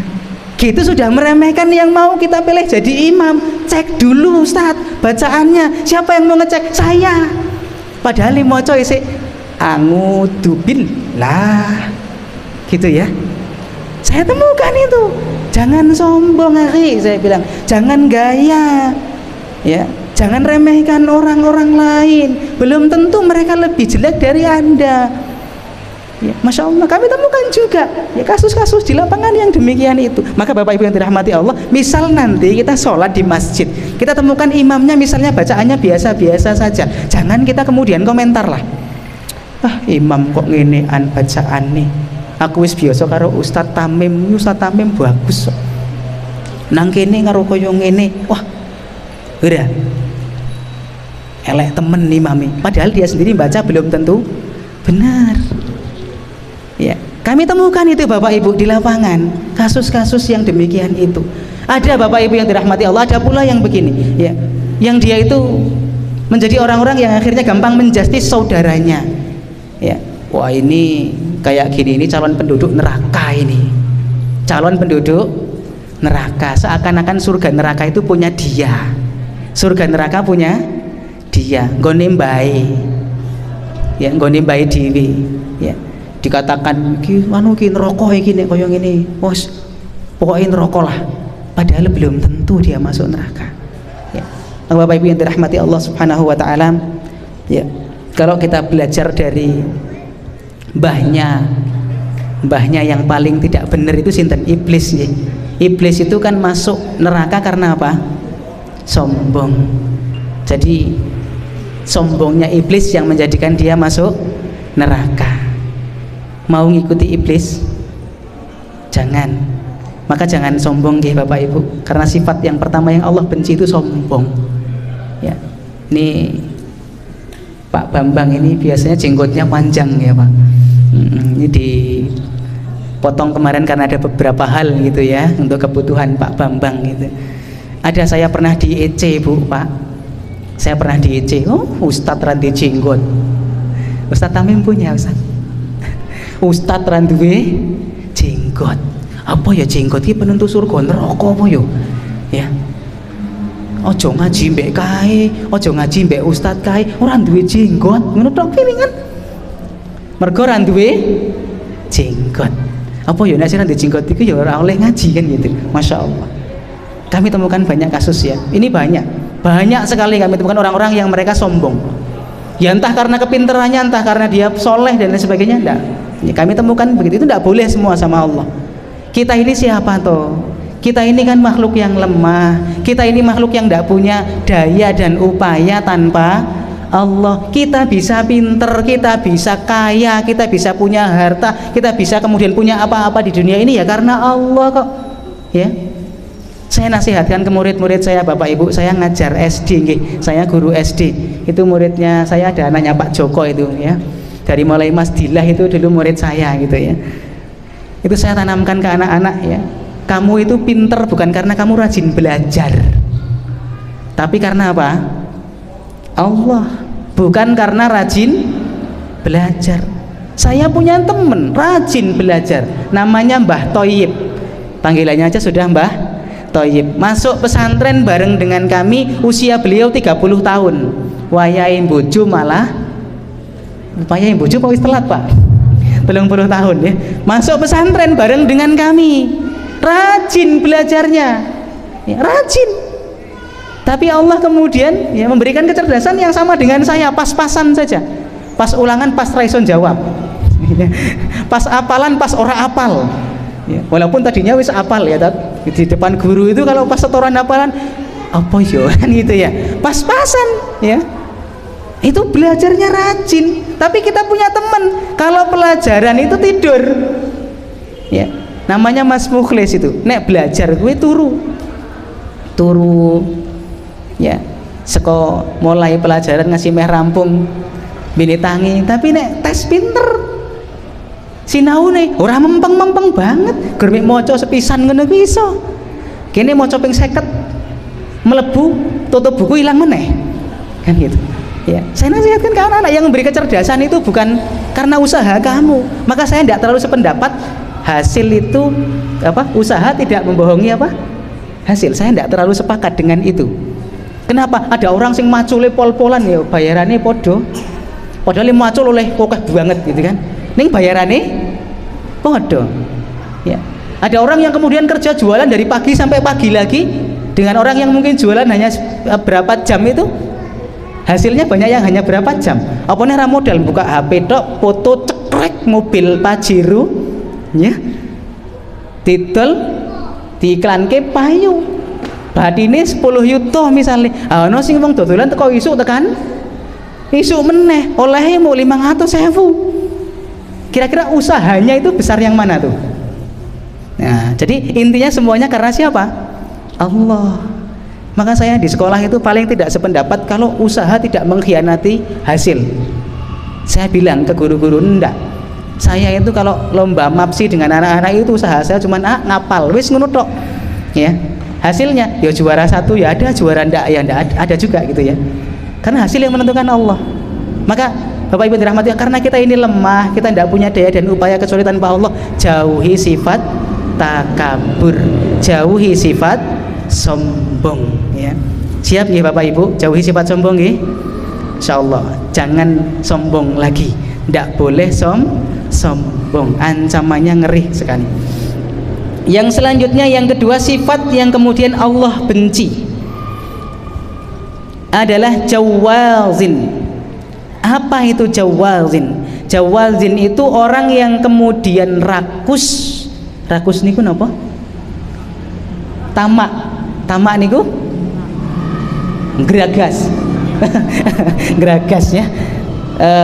S1: gitu sudah meremehkan yang mau kita pilih jadi imam. Cek dulu Ustadz bacaannya, siapa yang mau ngecek? Saya. Padahal moco isi a'udzubillah gitu ya. Saya temukan itu. Jangan sombong akhi, saya bilang. Jangan gaya. Ya, jangan remehkan orang-orang lain. Belum tentu mereka lebih jelek dari Anda. Ya, Masya Allah, kami temukan juga ya kasus-kasus di lapangan yang demikian itu. Maka Bapak Ibu yang dirahmati Allah, misal nanti kita sholat di masjid, kita temukan imamnya misalnya bacaannya biasa-biasa saja, jangan kita kemudian komentar lah, ah imam kok ngenean bacaan nih, aku wis biasa karo Ustadz Tamim bagus nang kene karo koyo ngene, wah udah elek temen nih mami, padahal dia sendiri baca belum tentu benar. Ya, kami temukan itu Bapak Ibu di lapangan, kasus-kasus yang demikian itu. Ada Bapak Ibu yang dirahmati Allah, ada pula yang begini, ya, yang dia itu menjadi orang-orang yang akhirnya gampang menjustis saudaranya. Ya, wah ini kayak gini, ini calon penduduk neraka ini, calon penduduk neraka, seakan-akan surga neraka itu punya dia, surga neraka punya dia, nggone mbae, ya nggone mbae dhewe, ya. Dikatakan ki neraka iki nek kaya ngene, wes pokoke neraka lah, padahal belum tentu dia masuk neraka. Ya. Bapak Ibu yang dirahmati Allah Subhanahu wa taala, ya. Kalau kita belajar dari mbahnya yang paling tidak benar itu sinten? Iblis nggih. Iblis itu kan masuk neraka karena apa? Sombong. Jadi sombongnya iblis yang menjadikan dia masuk neraka. Mau ngikuti iblis? Jangan. Maka jangan sombong nggih Bapak Ibu, karena sifat yang pertama yang Allah benci itu sombong. Ya. Ini Pak Bambang ini biasanya jenggotnya panjang ya Pak. Ini dipotong kemarin karena ada beberapa hal gitu ya, untuk kebutuhan Pak Bambang gitu. Ada saya pernah di EC Bu Pak. Saya pernah di EC. Oh, Ustadz ranti jenggot. Ustadz Tamim punya Ustadz. Ustadz randuwe jenggot. Apa ya jenggot iki penentu surga neraka apa ya? Ya. Aja ngaji mbek kae, aja ngaji mbek ustadz kae, ora duwe jenggot. Ngono tok piringan. Mergo ora duwe jenggot. Apa ya nek sira duwe jenggot iku ya ora oleh ngaji kan gitu. Masya Allah. Kami temukan banyak kasus ya. Ini banyak sekali kami temukan orang-orang yang mereka sombong. Ya entah karena kepintarannya, entah karena dia soleh dan lain sebagainya, enggak. Ya, kami temukan begitu, itu tidak boleh semua sama Allah. Kita ini siapa toh? Kita ini kan makhluk yang lemah. Kita ini makhluk yang tidak punya daya dan upaya tanpa Allah. Kita bisa pinter, kita bisa kaya, kita bisa punya harta, kita bisa kemudian punya apa-apa di dunia ini ya karena Allah kok. Ya. Saya nasihatkan ke murid-murid saya, Bapak Ibu, saya ngajar SD nggih. Saya guru SD. Itu muridnya saya ada anaknya Pak Joko itu ya. Dari mulai Mas Dilah itu dulu murid saya gitu ya. Itu saya tanamkan ke anak-anak ya. Kamu itu pinter bukan karena kamu rajin belajar, tapi karena apa? Allah. Bukan karena rajin belajar. Saya punya temen rajin belajar, namanya Mbah Toyib. Panggilannya aja sudah Mbah Toyib. Masuk pesantren bareng dengan kami, usia beliau 30 tahun. Wayahin bojo malah Wayahin bojo kok wis telat Pak, 30 tahun ya. Masuk pesantren bareng dengan kami, rajin belajarnya ya, rajin. Tapi Allah kemudian ya memberikan kecerdasan yang sama dengan saya, pas-pasan saja. Pas ulangan, pas raison jawab. Pas apalan, pas ora apal. Ya, walaupun tadinya wis apal ya, di depan guru itu kalau pas setoran apalan apa yo kan gitu ya. Pas-pasan ya. Itu belajarnya rajin. Tapi kita punya teman kalau pelajaran itu tidur. Ya, namanya Mas Mukhlis itu. Nek belajar gue turu ya, seko mulai pelajaran ngasih meh rampung bini tangi, tapi nek tes pinter sinau nih ora mempeng banget, germik moco sepisan ngono bisa kene moco ping 50 melebu tutup buku hilang meneh kan gitu ya. Saya nasihatkan ke anak-anak yang memberi kecerdasan itu bukan karena usaha kamu, maka saya tidak terlalu sependapat hasil itu apa? Usaha tidak membohongi apa? Hasil. Saya tidak terlalu sepakat dengan itu. Kenapa? Ada orang sing macule pol-polan ya bayarannya podo. Padahal yang macul oleh kokeh banget gitu kan. Ning bayarannya podo. Ya. Ada orang yang kemudian kerja jualan dari pagi sampai pagi lagi dengan orang yang mungkin jualan hanya berapa jam itu. Hasilnya banyak yang hanya berapa jam. Apa nih modal buka HP tok, foto cekrek mobil Pajero ya. Titel diiklanke payu. Batine 10 yuto misalnya. Ono sing wong dodolan teko isuk tekan isuk meneh olehnya mau 500.000. Kira-kira usahanya itu besar yang mana tuh? Nah, jadi intinya semuanya karena siapa? Allah. Maka saya di sekolah itu paling tidak sependapat kalau usaha tidak mengkhianati hasil. Saya bilang ke guru-guru, enggak. Saya itu kalau lomba mapsi dengan anak-anak itu usaha saya cuma ngapal, wis ngono tok. Ya. Hasilnya ya juara 1 ya ada, juara enggak ya enggak ada juga gitu ya. Karena hasil yang menentukan Allah. Maka Bapak Ibu dirahmati, karena kita ini lemah, kita tidak punya daya dan upaya kecuali tanpa Allah, jauhi sifat takabur, jauhi sifat sombong ya. Siap ya Bapak Ibu, jauhi sifat sombong ya. Insyaallah jangan sombong lagi, tidak boleh sombong, ancamannya ngeri sekali. Yang selanjutnya, yang kedua, sifat yang kemudian Allah benci adalah jawazin. Apa itu jawazin? Jawazin itu orang yang kemudian rakus niku napa? Tamak niku geragas. Geragas ya.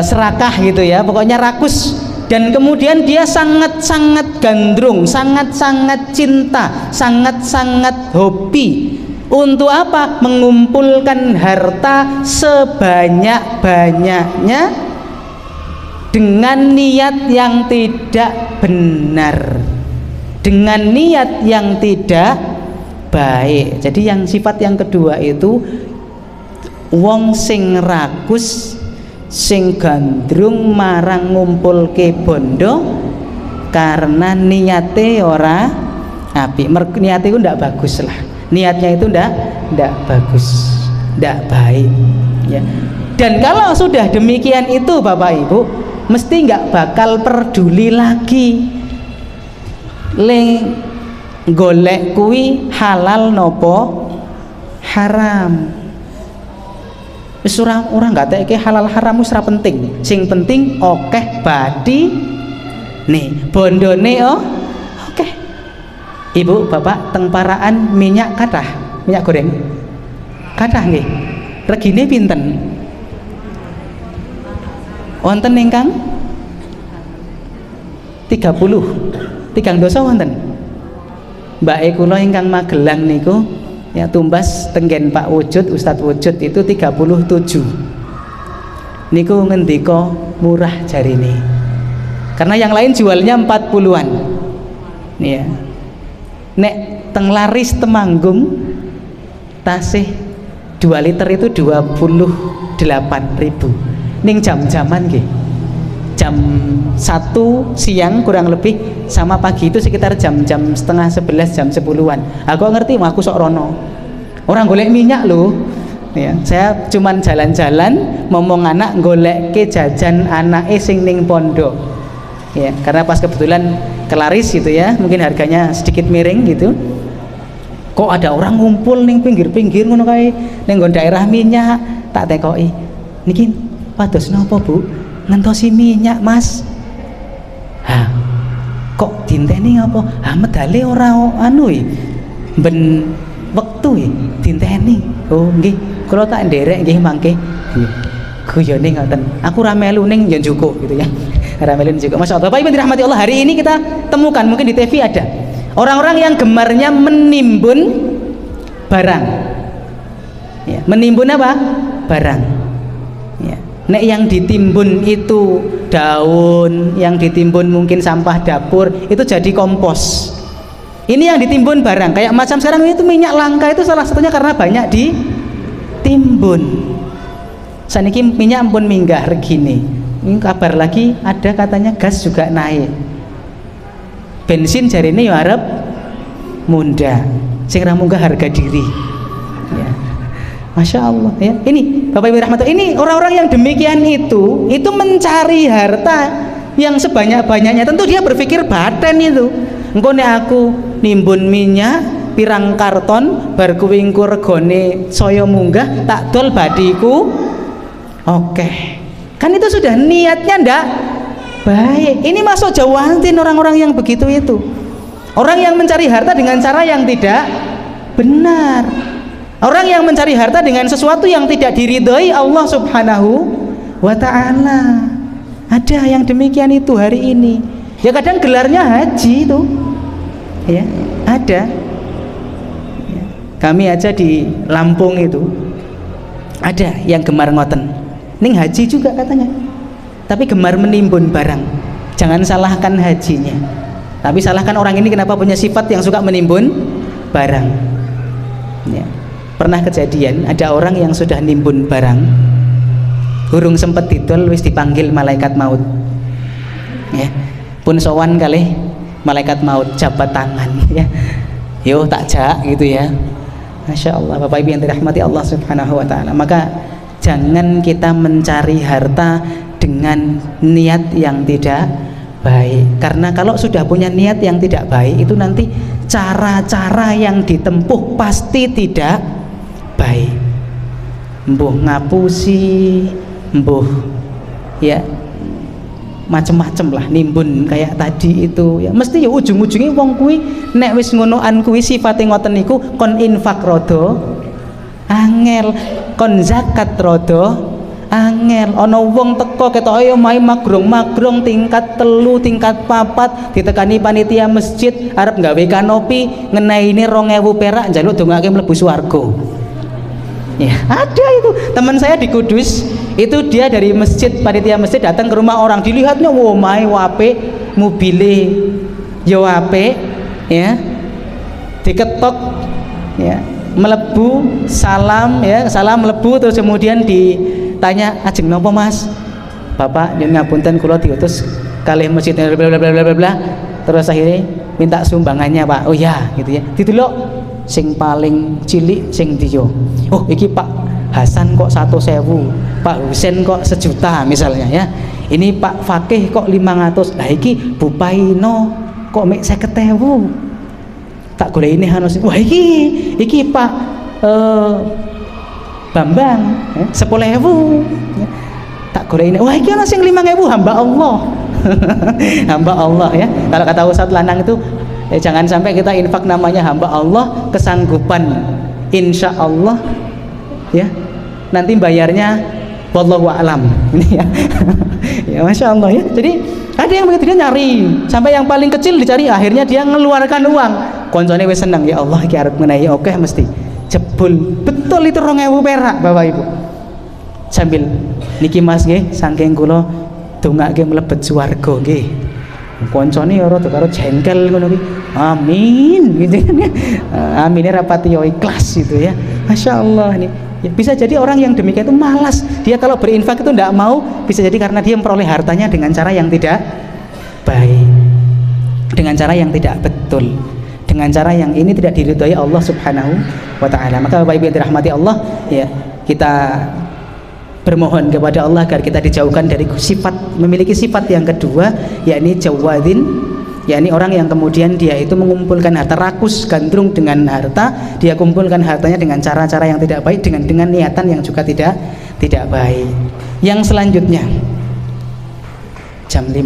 S1: Serakah gitu ya. Pokoknya rakus dan kemudian dia sangat-sangat gandrung, sangat-sangat cinta, sangat-sangat hobi. Untuk apa? Mengumpulkan harta sebanyak-banyaknya dengan niat yang tidak benar, dengan niat yang tidak baik. Jadi yang sifat yang kedua itu wong sing rakus, sing gandrung marang ngumpulke bondo karena niate ora apik. Niate itu ndak bagus lah. Niatnya itu ndak bagus, ndak baik ya. Dan kalau sudah demikian itu Bapak Ibu mesti nggak bakal peduli lagi leng golek kui halal nopo haram. Wis orang nggak teke halal haram wis ora penting. Sing penting okeh badi nih bondone oke. Ibu bapak teng paraan minyak kathah, minyak goreng kathah nggih. Regine pinten? Wonten ingkang 30. Tigang dosa wonten. Mbake kula ingkang Magelang niku ya tumbas tenggen Pak Wujud, Ustadz Wujud itu 37. Niku ngendika murah jarine. Karena yang lain jualnya 40-an. Ya. Nek teng Laris Temanggung tasih 2 liter itu 28.000. Ning jam-jaman nggih. Jam 1 siang kurang lebih sama pagi itu sekitar jam-jam setengah 11, jam 10-an. Aku ngerti, aku sok rono. Orang golek minyak loh. Ya, saya cuman jalan-jalan ngomong anak golek ke jajan anak sing ning pondok. Ya, karena pas kebetulan kelaris gitu ya, mungkin harganya sedikit miring gitu. Kok ada orang ngumpul ning pinggir-pinggir ngono kae ning daerah minyak, tak tekoki. Niki pados napa, Bu? Ngentosi minyak, Mas. Hah. Kok dinteni apa? Ah medale ora anu ben wektu dinteni. Oh nggih, kula tak nderek nggih mangke. Guyone ngoten. Aku ra melu ning ya njukuk gitu ya. Ra melu njukuk. Masyaallah. Bapak Ibu dirahmati Allah, hari ini kita temukan mungkin di TV ada orang-orang yang gemarnya menimbun barang. Ya, menimbun apa? Barang. Ya. Nek yang ditimbun itu daun, yang ditimbun mungkin sampah dapur, itu jadi kompos. Ini yang ditimbun barang, kayak macam sekarang itu minyak langka itu salah satunya karena banyak ditimbun. Saniki minyak ampun minggah regine. Ini kabar lagi ada katanya gas juga naik. bensin jarine ya arep munda, sing ra munggah harga diri. Ya. Masya Allah ya. Ini Bapak Ibu rahmatullah, ini orang-orang yang demikian itu mencari harta yang sebanyak-banyaknya. Tentu dia berpikir badan itu. Engko nek aku nimbun minyak pirang karton bar kuwi engko regane saya munggah tak dol badiku. Oke. Kan itu sudah niatnya ndak baik. Ini masuk jawatin orang-orang yang begitu itu. Orang yang mencari harta dengan cara yang tidak benar. Orang yang mencari harta dengan sesuatu yang tidak diridhoi Allah Subhanahu wa ta'ala. Ada yang demikian itu hari ini. Ya kadang gelarnya haji itu. Ya, ada. Ya. Kami aja di Lampung itu ada yang gemar ngoten. Ning haji juga katanya. Tapi gemar menimbun barang. Jangan salahkan hajinya. Tapi salahkan orang ini kenapa punya sifat yang suka menimbun barang. Ya. Pernah kejadian ada orang yang sudah nimbun barang, hurung sempet didol wis dipanggil malaikat maut. Ya, pun sowan kali malaikat maut jabat tangan ya. Yo tak jak gitu ya. Masya Allah, Bapak Ibu yang dirahmati Allah Subhanahu wa ta'ala. Maka jangan kita mencari harta dengan niat yang tidak baik. Karena kalau sudah punya niat yang tidak baik itu nanti cara-cara yang ditempuh pasti tidak baik. Mbuh ngapusi, mbuh ya macem-macem lah nimbun kayak tadi itu ya. Mesti ya ujung-ujungnya wong kuwi nek wis ngonoan kuwi sifate ngoten niku kon infak rada angel, kon zakat rada angel. Ana wong teko ketok ayo main magrong-magrong tingkat 3, tingkat 4 ditekani panitia masjid arep gawe kanopi ngenaine 2000 perak njaluk dongake mlebu swarga. Ya, ada itu teman saya di Kudus itu, dia dari masjid, panitia masjid datang ke rumah orang, dilihatnya wow mai wape mobile yo wape ya, diketok ya, melebu salam ya, salam melebu, terus kemudian ditanya ajeng nopo mas, bapak nyuwun ngapunten kula diutus kalih masjid bla bla bla bla bla, terus akhirnya minta sumbangannya pak. Oh ya gitu ya, didelok sing paling cilik sing diyo, oh iki Pak Hasan kok 1.000, Pak Husen kok 1 juta misalnya ya, ini Pak Fakih kok 500, nah iki Bu Paino kok mek 50.000, tak golek ini hanus, wah iki Pak Bambang 10.000 ya. Tak golek ini, wah iki ana sing 5.000, hamba Allah. Hamba Allah ya, kalau kata Ustadz Lanang itu jangan sampai kita infak namanya hamba Allah, kesanggupan insya Allah ya nanti bayarnya wallahu a'lam. Ini ya. Ya Masya Allah ya. Jadi ada yang begitu, dia nyari sampai yang paling kecil dicari, akhirnya dia ngeluarkan uang, koncone wis seneng, ya Allah iki arep menehi oke mesti jebul betul itu 2000 perak Bapak Ibu, sambil niki mas nggih saking kula dongake mlebet swarga nggih, koncone ya rada karo jengkel ngono kuwi, amin gitu kan ya. Aminnya rapati yo ikhlas gitu ya. Masya Allah nih ya, bisa jadi orang yang demikian itu malas, dia kalau berinfak itu tidak mau, bisa jadi karena dia memperoleh hartanya dengan cara yang tidak baik, dengan cara yang tidak betul, dengan cara yang ini tidak diridhoi Allah Subhanahu wa ta'ala. Maka Bapak Ibu yang dirahmati Allah ya, kita bermohon kepada Allah agar kita dijauhkan dari sifat, memiliki sifat yang kedua, yakni jawadin, yakni orang yang kemudian dia itu mengumpulkan harta, rakus gandrung dengan harta, dia kumpulkan hartanya dengan cara-cara yang tidak baik, dengan niatan yang juga tidak baik. Yang selanjutnya jam 5.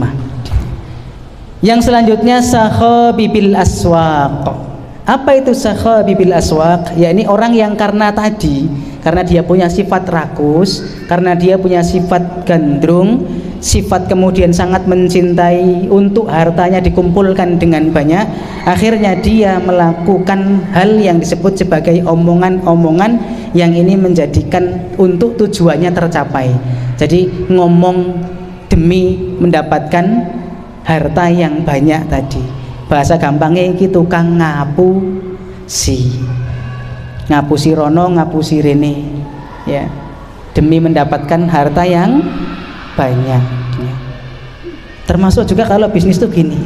S1: Yang selanjutnya sakhabibil aswaq. Apa itu sakhabibil aswaq? Yakni orang yang karena dia punya sifat rakus, karena dia punya sifat gandrung, sifat kemudian sangat mencintai untuk hartanya dikumpulkan dengan banyak, akhirnya dia melakukan hal yang disebut sebagai omongan-omongan yang ini menjadikan untuk tujuannya tercapai. Jadi ngomong demi mendapatkan harta yang banyak tadi. Bahasa gampangnya iki tukang ngapusi rono, ngapusi rene ya, demi mendapatkan harta yang banyak ya. Termasuk juga kalau bisnis tuh gini,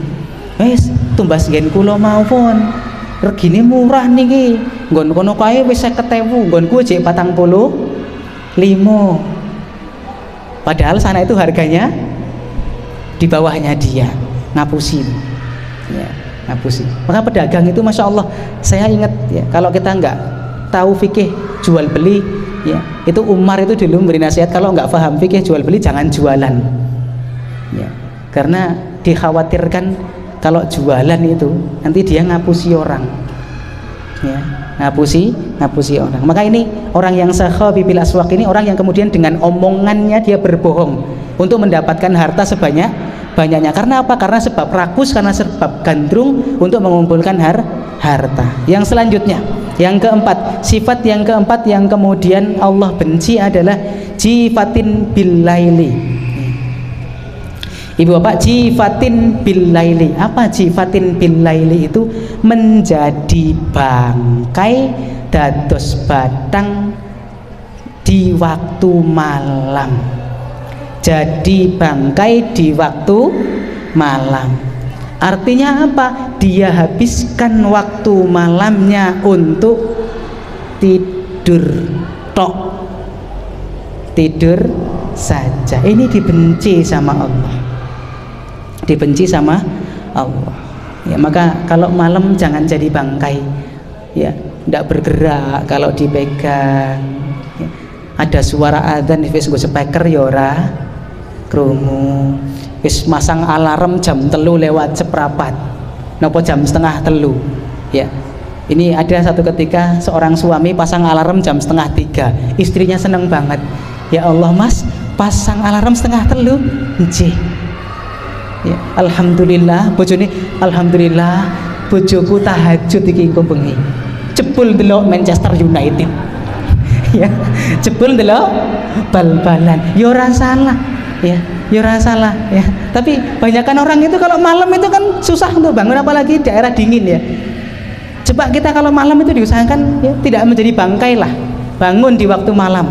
S1: wes tumbas nggen kula mawon regine murah niki nggon kono kae wis 50.000 nggonku jek 45 padahal sana itu harganya di bawahnya dia ngapusi ya, ngapusi. Maka pedagang itu masya Allah saya ingat ya, kalau kita nggak tahu fikih jual beli ya, itu Umar itu dulu memberi nasihat kalau nggak paham fikih jual beli jangan jualan ya, karena dikhawatirkan kalau jualan itu nanti dia ngapusi orang ya, ngapusi orang. Maka ini orang yang sakhabi bil aswaq ini orang yang kemudian dengan omongannya dia berbohong untuk mendapatkan harta sebanyak-banyaknya. Karena apa? Karena sebab rakus, karena sebab gandrung untuk mengumpulkan harta. Yang selanjutnya, yang keempat, sifat yang keempat yang kemudian Allah benci adalah jifatin bil laili. Ibu bapak, jifatin bil laili. Apa jifatin bil laili itu? Menjadi bangkai dados batang di waktu malam. Jadi bangkai di waktu malam. Artinya apa? Dia habiskan waktu malamnya untuk tidur tok, tidur saja. Ini dibenci sama Allah, dibenci sama Allah ya. Maka kalau malam jangan jadi bangkai ya, tidak bergerak kalau dipegang ya. Ada suara adzan wis nggo speaker ya ora krungu, wis masang alarm jam 3:01 nopo jam 2:30 ya. Ini ada satu ketika seorang suami pasang alarm jam 2:30, istrinya seneng banget, ya Allah mas pasang alarm 2:30 nggih ya, alhamdulillah bojone, alhamdulillah bojoku tahajud iki engko bengi jebul ndelok Manchester United ya, jebul ndelok bal-balan ya ora salah ya, ya ora salah ya. Tapi banyakkan orang itu kalau malam itu kan susah untuk bangun, apalagi daerah dingin ya. Coba kita kalau malam itu diusahakan ya, tidak menjadi bangkai lah, bangun di waktu malam.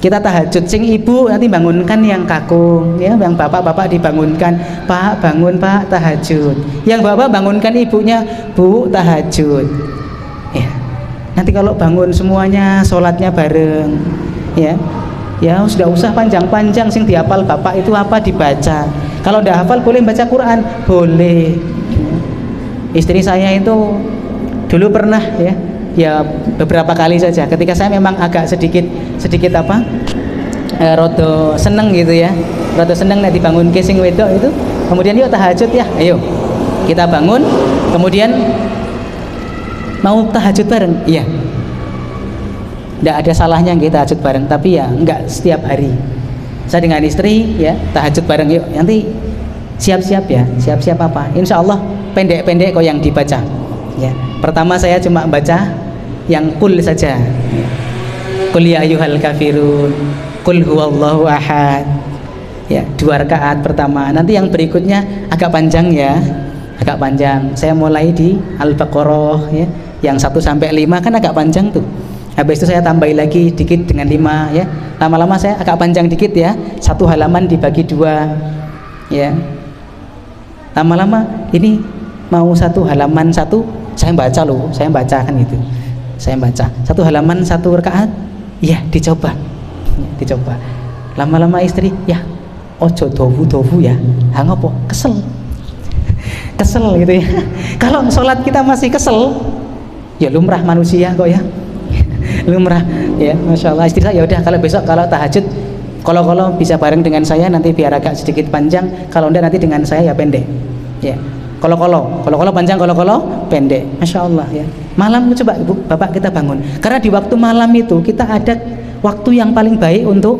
S1: Kita tahajud, sing ibu nanti bangunkan yang kakung ya, yang bapak-bapak dibangunkan, Pak bangun Pak tahajud, yang bapak bangunkan ibunya, Bu tahajud ya. Nanti kalau bangun semuanya sholatnya bareng ya, ya sudah usah panjang-panjang, sing dihafal bapak itu apa dibaca. Kalau udah hafal boleh baca Quran, boleh. Istri saya itu dulu pernah ya beberapa kali saja ketika saya memang agak sedikit apa rodo seneng gitu ya, rodo seneng nek dibangun sing wedok itu, kemudian yuk tahajud ya, ayo kita bangun, kemudian mau tahajud bareng, iya tidak ada salahnya kita tahajud bareng, tapi ya enggak setiap hari. Saya dengan istri ya tahajud bareng, yuk nanti siap-siap ya, siap-siap apa, insya Allah pendek-pendek kok yang dibaca ya. Pertama saya cuma baca yang kul saja, kul ya ayyuhal kafirun, kul huwallahu ahad ya, 2 rakaat pertama. Nanti yang berikutnya agak panjang ya, agak panjang. Saya mulai di Al-Baqarah ya, yang 1 sampai 5 kan agak panjang tuh. Habis itu saya tambahi lagi dikit dengan 5 ya. Lama-lama saya agak panjang dikit ya, 1 halaman dibagi 2 ya. Lama-lama ini mau 1 halaman 1, saya baca loh, saya baca kan gitu. Saya baca 1 halaman 1 rakaat, ya dicoba. Ya, dicoba. Lama-lama istri, ya ojo dovu ya. Ha ngopo? Kesel. Kesel gitu ya. Kalau sholat kita masih kesel, ya lumrah manusia kok ya. Lumrah ya, masya Allah. Istri saya ya udah, kalau besok kalau tahajud kalau bisa bareng dengan saya nanti biar agak sedikit panjang, kalau enggak nanti dengan saya ya pendek ya. Kalau panjang, kalau pendek, masya Allah ya. Malam coba ibu bapak kita bangun, karena di waktu malam itu kita ada waktu yang paling baik untuk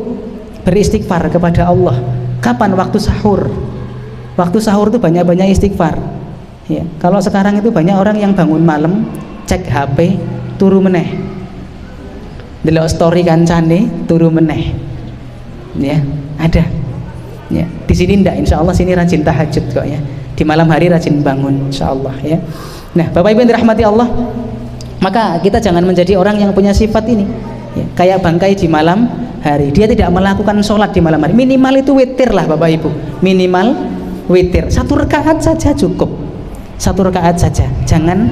S1: beristighfar kepada Allah. Kapan? Waktu sahur. Waktu sahur itu banyak-banyak istighfar ya. Kalau sekarang itu banyak orang yang bangun malam cek HP turu meneh, delok story kancane turu meneh ya, ada ya. Di sini ndak, insya Allah sini rajin tahajud kok ya, di malam hari rajin bangun insya Allah ya. Nah Bapak Ibu yang dirahmati Allah, maka kita jangan menjadi orang yang punya sifat ini ya, kayak bangkai di malam hari. Dia tidak melakukan sholat di malam hari, minimal itu witir lah Bapak Ibu, minimal witir 1 rakaat saja cukup 1 rakaat saja, jangan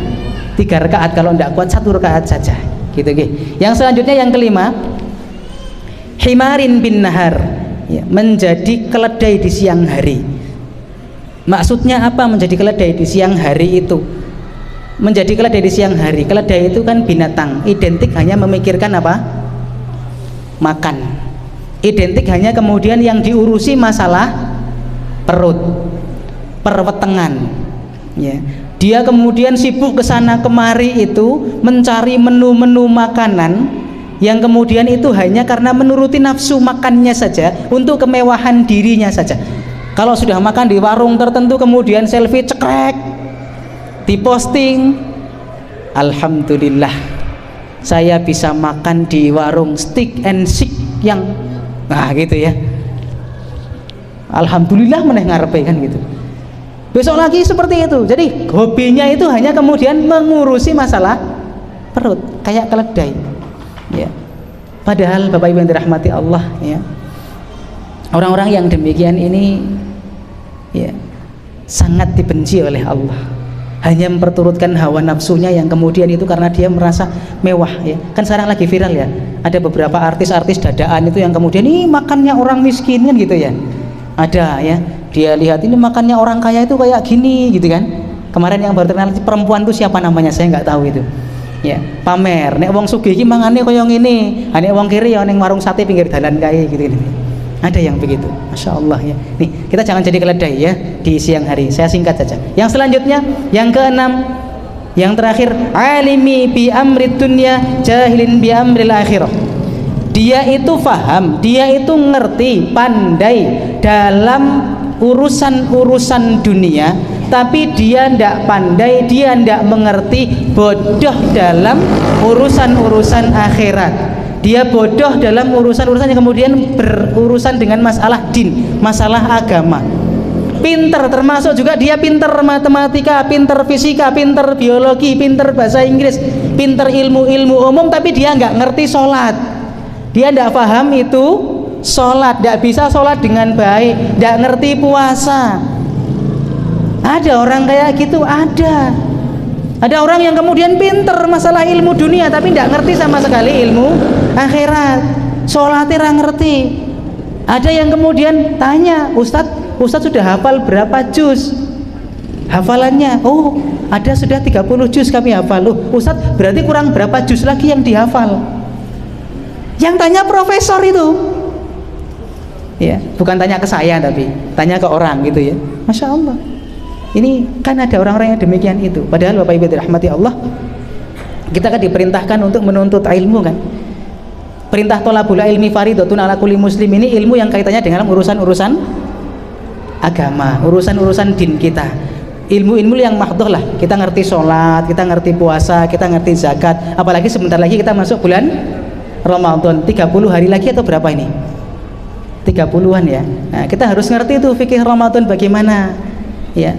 S1: 3 rakaat, kalau tidak kuat 1 rakaat saja gitu. Yang selanjutnya yang kelima, himarin bin nahar, ya, menjadi keledai di siang hari. Maksudnya apa menjadi keledai di siang hari itu? Menjadi keledai di siang hari, keledai itu kan binatang, identik hanya memikirkan apa? Makan. Identik hanya kemudian yang diurusi masalah perut, perwetengan, ya. Dia kemudian sibuk ke sana kemari itu mencari menu-menu makanan yang kemudian itu hanya karena menuruti nafsu makannya saja, untuk kemewahan dirinya saja. Kalau sudah makan di warung tertentu kemudian selfie cekrek, diposting, alhamdulillah saya bisa makan di warung steak and shake yang gitu ya, alhamdulillah meneh ngarepe kan gitu. Besok lagi seperti itu. Jadi hobinya itu hanya kemudian mengurusi masalah perut, kayak keledai, ya. Padahal Bapak Ibu yang dirahmati Allah, ya, orang-orang yang demikian ini, ya, sangat dibenci oleh Allah. Hanya memperturutkan hawa nafsunya yang kemudian itu karena dia merasa mewah, ya. Kan sekarang lagi viral ya, ada beberapa artis-artis dadaan itu yang kemudian ini makannya orang miskin kan gitu ya. Ada ya, dia lihat ini makannya orang kaya itu kayak gini gitu kan. Kemarin yang baru terkenal perempuan itu siapa namanya saya nggak tahu itu. Ya, pamer nek wong sugih iki mangane kaya ngene, nek wong kiri ya ning warung sate pinggir dalan kae gitu. Ada yang begitu, masya Allah ya. Nih, kita jangan jadi keledai ya di siang hari. Saya singkat saja. Yang selanjutnya, yang keenam, yang terakhir, alimi bi amrid dunya, jahilin bi amril akhirah. Dia itu faham, dia itu ngerti, pandai dalam urusan-urusan dunia, tapi dia tidak pandai, dia tidak mengerti, bodoh dalam urusan-urusan akhirat. Dia bodoh dalam urusan-urusan yang kemudian berurusan dengan masalah din, masalah agama. Pinter, termasuk juga dia pinter matematika, pinter fisika, pinter biologi, pinter bahasa Inggris, pinter ilmu-ilmu umum, tapi dia nggak ngerti sholat. Dia tidak paham itu sholat, tidak bisa sholat dengan baik, tidak ngerti puasa. Ada orang kayak gitu, ada. Ada orang yang kemudian pinter masalah ilmu dunia tapi tidak ngerti sama sekali ilmu akhirat. Sholatnya tidak ngerti. Ada yang kemudian tanya, Ustadz sudah hafal berapa juz? Hafalannya, oh ada sudah 30 juz kami hafal. Loh, Ustadz berarti kurang berapa juz lagi yang dihafal? Yang tanya profesor itu, ya, bukan tanya ke saya tapi tanya ke orang gitu ya. Masya Allah. Ini kan ada orang-orang yang demikian itu. Padahal Bapak Ibu dirahmati Allah, kita kan diperintahkan untuk menuntut ilmu kan. Perintah thalabul ilmi fardhatun ala kulli muslim, ini ilmu yang kaitannya dengan urusan-urusan agama, urusan-urusan din kita. Ilmu-ilmu yang mahdhah lah. Kita ngerti sholat, kita ngerti puasa, kita ngerti zakat. Apalagi sebentar lagi kita masuk bulan Ramadan, 30 hari lagi atau berapa ini? 30-an ya. Nah, kita harus ngerti itu fikih Ramadan bagaimana. Ya.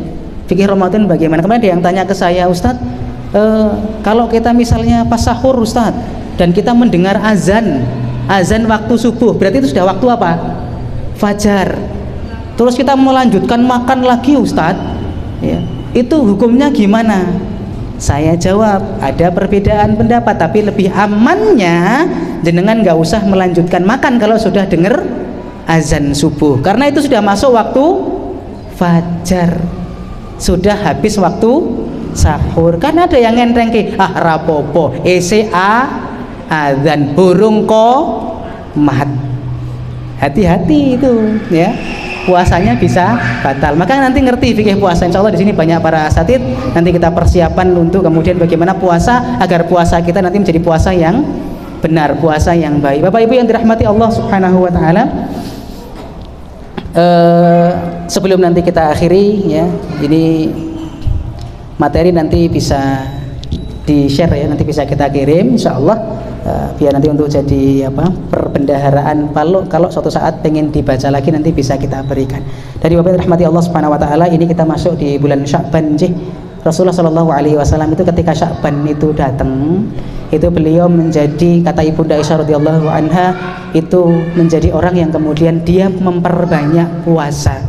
S1: Fikih Ramadan bagaimana? Kemarin ada yang tanya ke saya, Ustadz, kalau kita misalnya pas sahur Ustadz, dan kita mendengar azan waktu subuh, berarti itu sudah waktu apa? Fajar. Terus kita melanjutkan makan lagi Ustadz, ya, itu hukumnya gimana? Saya jawab, ada perbedaan pendapat, tapi lebih amannya jenengan nggak usah melanjutkan makan kalau sudah dengar azan subuh, karena itu sudah masuk waktu fajar, sudah habis waktu sahur. Kan ada yang ngenteng ke rapopo azan burung ko mat, hati-hati itu ya, puasanya bisa batal. Maka nanti ngerti fikih puasa, insya Allah di sini banyak para asatid, nanti kita persiapan untuk kemudian bagaimana puasa agar puasa kita nanti menjadi puasa yang benar, puasa yang baik. Bapak Ibu yang dirahmati Allah Subhanahu wa taala, sebelum nanti kita akhiri ya, ini materi nanti bisa di share ya, nanti bisa kita kirim insya Allah, biar nanti untuk jadi perbendaharaan kalau suatu saat pengen dibaca lagi nanti bisa kita berikan. Dari Bapak rahmati Allah Subhanahu wa taala, ini kita masuk di bulan Sya'ban. Rasulullah Shallallahu alaihi wasallam itu ketika Sya'ban itu datang, itu beliau menjadi, kata Ibunda Aisyah radhiyallahu anha, itu menjadi orang yang kemudian dia memperbanyak puasa.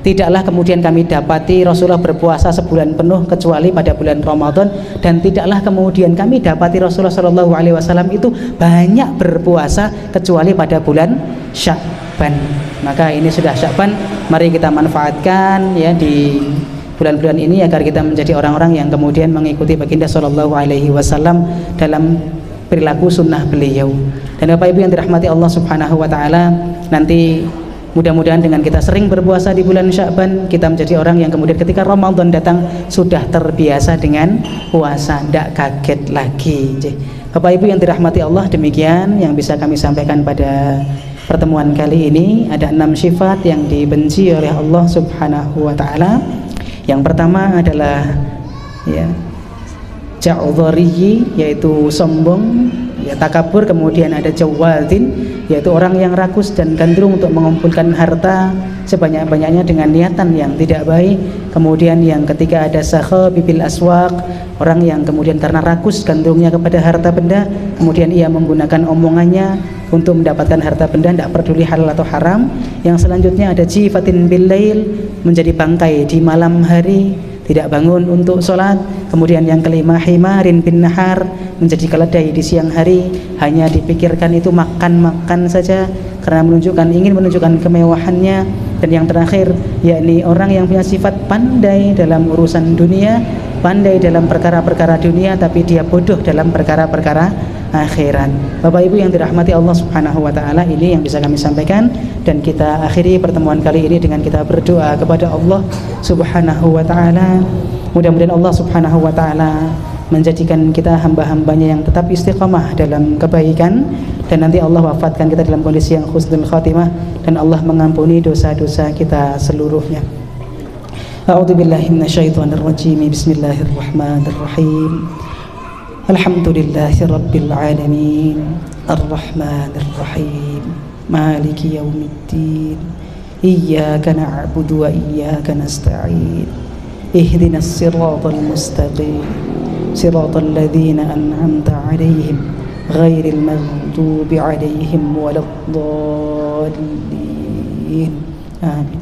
S1: Tidaklah kemudian kami dapati Rasulullah berpuasa sebulan penuh kecuali pada bulan Ramadan, dan tidaklah kemudian kami dapati Rasulullah SAW itu banyak berpuasa kecuali pada bulan Sya'ban. Maka ini sudah Sya'ban, mari kita manfaatkan ya di bulan-bulan ini agar kita menjadi orang-orang yang kemudian mengikuti baginda SAW dalam perilaku sunnah beliau. Dan Bapak Ibu yang dirahmati Allah Subhanahu wa taala, nanti mudah-mudahan dengan kita sering berpuasa di bulan Sya'ban, kita menjadi orang yang kemudian ketika Ramadan datang sudah terbiasa dengan puasa, tidak kaget lagi. Bapak Ibu yang dirahmati Allah, demikian yang bisa kami sampaikan pada pertemuan kali ini. Ada 6 sifat yang dibenci oleh Allah Subhanahu wa taala. Yang pertama adalah ya ja'udhariyi, yaitu sombong, ya takabur. Kemudian ada jawadin, yaitu orang yang rakus dan gandrung untuk mengumpulkan harta sebanyak-banyaknya dengan niatan yang tidak baik. Kemudian yang ketiga ada sakha bibil aswaq, orang yang kemudian karena rakus gandrungnya kepada harta benda, kemudian ia menggunakan omongannya untuk mendapatkan harta benda, tidak peduli halal atau haram. Yang selanjutnya ada jifatin bil lail, menjadi bangkai di malam hari, tidak bangun untuk sholat. Kemudian yang kelima himarin bin nahar, menjadi keledai di siang hari, hanya dipikirkan itu makan-makan saja karena ingin menunjukkan kemewahannya. Dan yang terakhir yakni orang yang punya sifat pandai dalam urusan dunia, pandai dalam perkara-perkara dunia, tapi dia bodoh dalam perkara-perkara akhirat. Bapak Ibu yang dirahmati Allah Subhanahu wa taala, ini yang bisa kami sampaikan, dan kita akhiri pertemuan kali ini dengan kita berdoa kepada Allah Subhanahu wa taala. Mudah-mudahan Allah Subhanahu wa taala menjadikan kita hamba-hambanya yang tetap istiqamah dalam kebaikan, dan nanti Allah wafatkan kita dalam kondisi yang husnul khatimah, dan Allah mengampuni dosa-dosa kita seluruhnya. A'udzubillahi minasyaitonir rajim. Bismillahirrahmanirrahim. Alhamdulillahi rabbil alamin, arrahmanir rahim, maliki yaumiddin, iyyaka na'budu wa iyyaka nasta'in, ihdinas siratal mustaqim, siratal ladzina an'amta 'alaihim ghairil maghdubi 'alaihim waladdallin. Amin.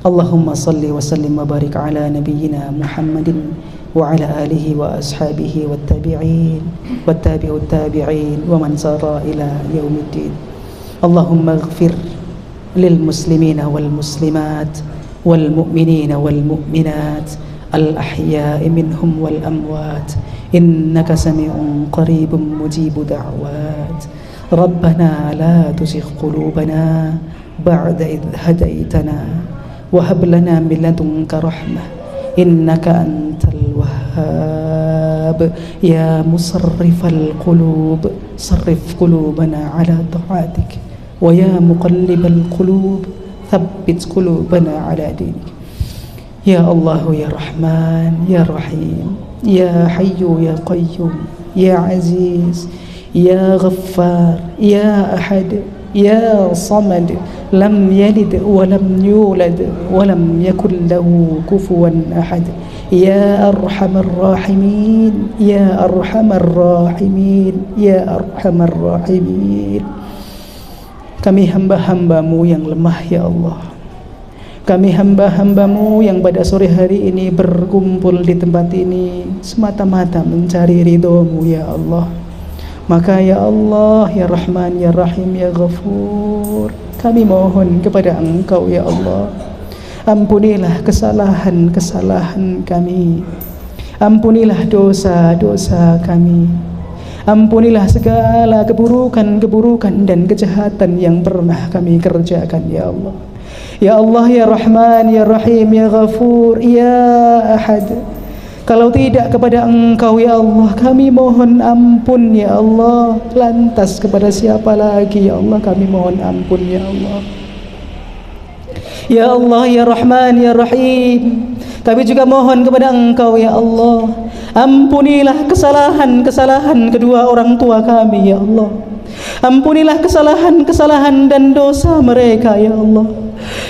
S1: Allahumma salli wa sallim wa barik ala nabiyyina Muhammadin wa ala alihi wa ashabihi wattabi'in wattabi'ut tabi'in wa man sara ila yaumiddin. Allahumma ighfir lil muslimina wal muslimat wal mu'minina wal mu'minat al ahya'i minhum wal amwat, innaka sami'un qaribun mujibu da'wat. Rabbana la tuzigh qulubana ba'da idh hadaytana wa hab lana min ladunka rahmah innaka antal wahhab. Ya musarrifal qulub sarrif qulubana ala ta'atik, wa ya muqallibal qulub thabbit qulubana ala dinik. Ya Allah ya Rahman ya Rahim, ya Hayyu ya Qayyum, ya Aziz, ya Ghaffar, ya Ahad, ya Samad, lam yalid wa lam yulad wa lam yakul lahu kufuwan ahad. Ya Arhamar Rahimin, ya Arhamar Rahimin, ya Arhamar Rahimin. Kami hamba-hambamu yang lemah ya Allah, kami hamba-hambamu yang pada sore hari ini berkumpul di tempat ini semata-mata mencari ridho-Mu ya Allah. Maka ya Allah ya Rahman ya Rahim ya Ghafur, kami mohon kepada Engkau ya Allah, ampunilah kesalahan-kesalahan kami, ampunilah dosa-dosa kami, ampunilah segala keburukan-keburukan dan kejahatan yang pernah kami kerjakan ya Allah. Ya Allah ya Rahman ya Rahim ya Ghafur ya Ahad, kalau tidak kepada Engkau ya Allah kami mohon ampun ya Allah. Lantas kepada siapa lagi ya Allah kami mohon ampun ya Allah. Ya Allah ya Rahman ya Rahim, kami juga mohon kepada Engkau ya Allah, ampunilah kesalahan-kesalahan kedua orang tua kami ya Allah. Ampunilah kesalahan-kesalahan dan dosa mereka ya Allah.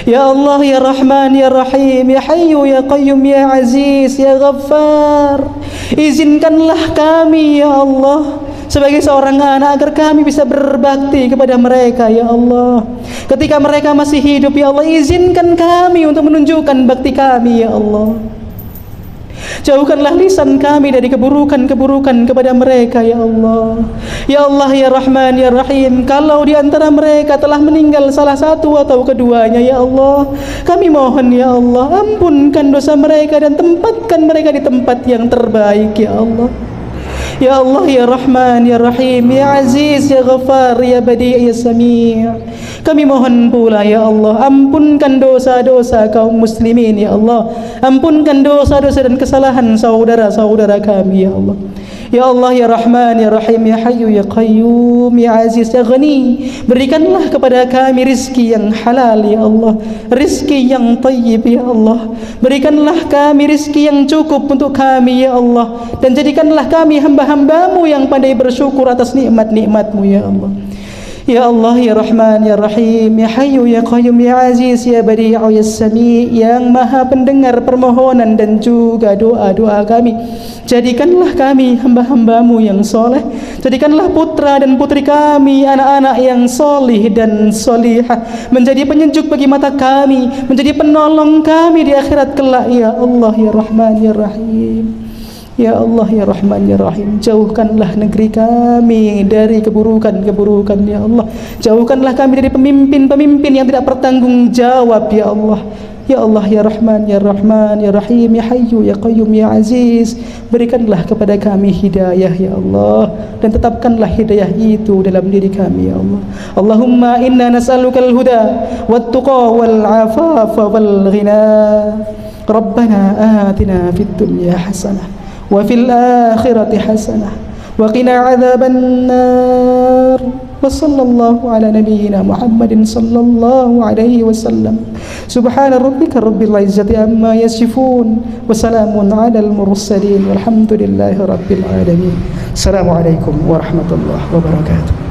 S1: Ya Allah ya Rahman ya Rahim, ya Hayyu ya Qayyum, ya Aziz, ya Ghaffar, izinkanlah kami ya Allah sebagai seorang anak, agar kami bisa berbakti kepada mereka ya Allah. Ketika mereka masih hidup ya Allah, izinkan kami untuk menunjukkan bakti kami ya Allah. Jauhkanlah lisan kami dari keburukan-keburukan kepada mereka ya Allah. Ya Allah ya Rahman ya Rahim, kalau di antara mereka telah meninggal salah satu atau keduanya ya Allah, kami mohon ya Allah, ampunkan dosa mereka dan tempatkan mereka di tempat yang terbaik ya Allah. Ya Allah ya Rahman ya Rahim, ya Aziz ya Ghaffar ya Badi' ya Sami', kami mohon pula ya Allah, ampunkan dosa-dosa kaum muslimin ya Allah, ampunkan dosa-dosa dan kesalahan saudara-saudara kami ya Allah. Ya Allah ya Rahman ya Rahim, ya Hayyu ya Qayyum, ya Aziz ya Ghani, berikanlah kepada kami rizki yang halal ya Allah, rizki yang tayyib ya Allah. Berikanlah kami rizki yang cukup untuk kami ya Allah, dan jadikanlah kami hamba-hambamu yang pandai bersyukur atas nikmat-nikmatmu ya Allah. Ya Allah ya Rahman ya Rahim, ya Hayyu ya Qayyum, ya Aziz ya Badi'u ya Sami', yang maha pendengar permohonan dan juga doa-doa kami, jadikanlah kami hamba-hambamu yang soleh, jadikanlah putra dan putri kami anak-anak yang solih dan solihah, menjadi penyejuk bagi mata kami, menjadi penolong kami di akhirat kelak ya Allah ya Rahman ya Rahim. Ya Allah ya Rahman ya Rahim, jauhkanlah negeri kami dari keburukan-keburukan ya Allah. Jauhkanlah kami dari pemimpin-pemimpin yang tidak bertanggung jawab ya Allah. Ya Allah ya Rahman ya Rahman ya Rahim, ya Hayyu ya Qayyum, ya Aziz, berikanlah kepada kami hidayah ya Allah, dan tetapkanlah hidayah itu dalam diri kami ya Allah. Allahumma inna nas'alukal huda wat tuqa wal afafa wal ghina. Rabbana atina fid dunya hasanah wa fil akhirati hasanah wa qina adzaban nar. Wa sallallahu ala nabiyyina Muhammadin sallallahu alaihi wasallam. Subhana rabbika rabbil izzati amma yasifun wa salamun alal mursalin walhamdulillahi rabbil alamin. Assalamualaikum warahmatullahi wabarakatuh.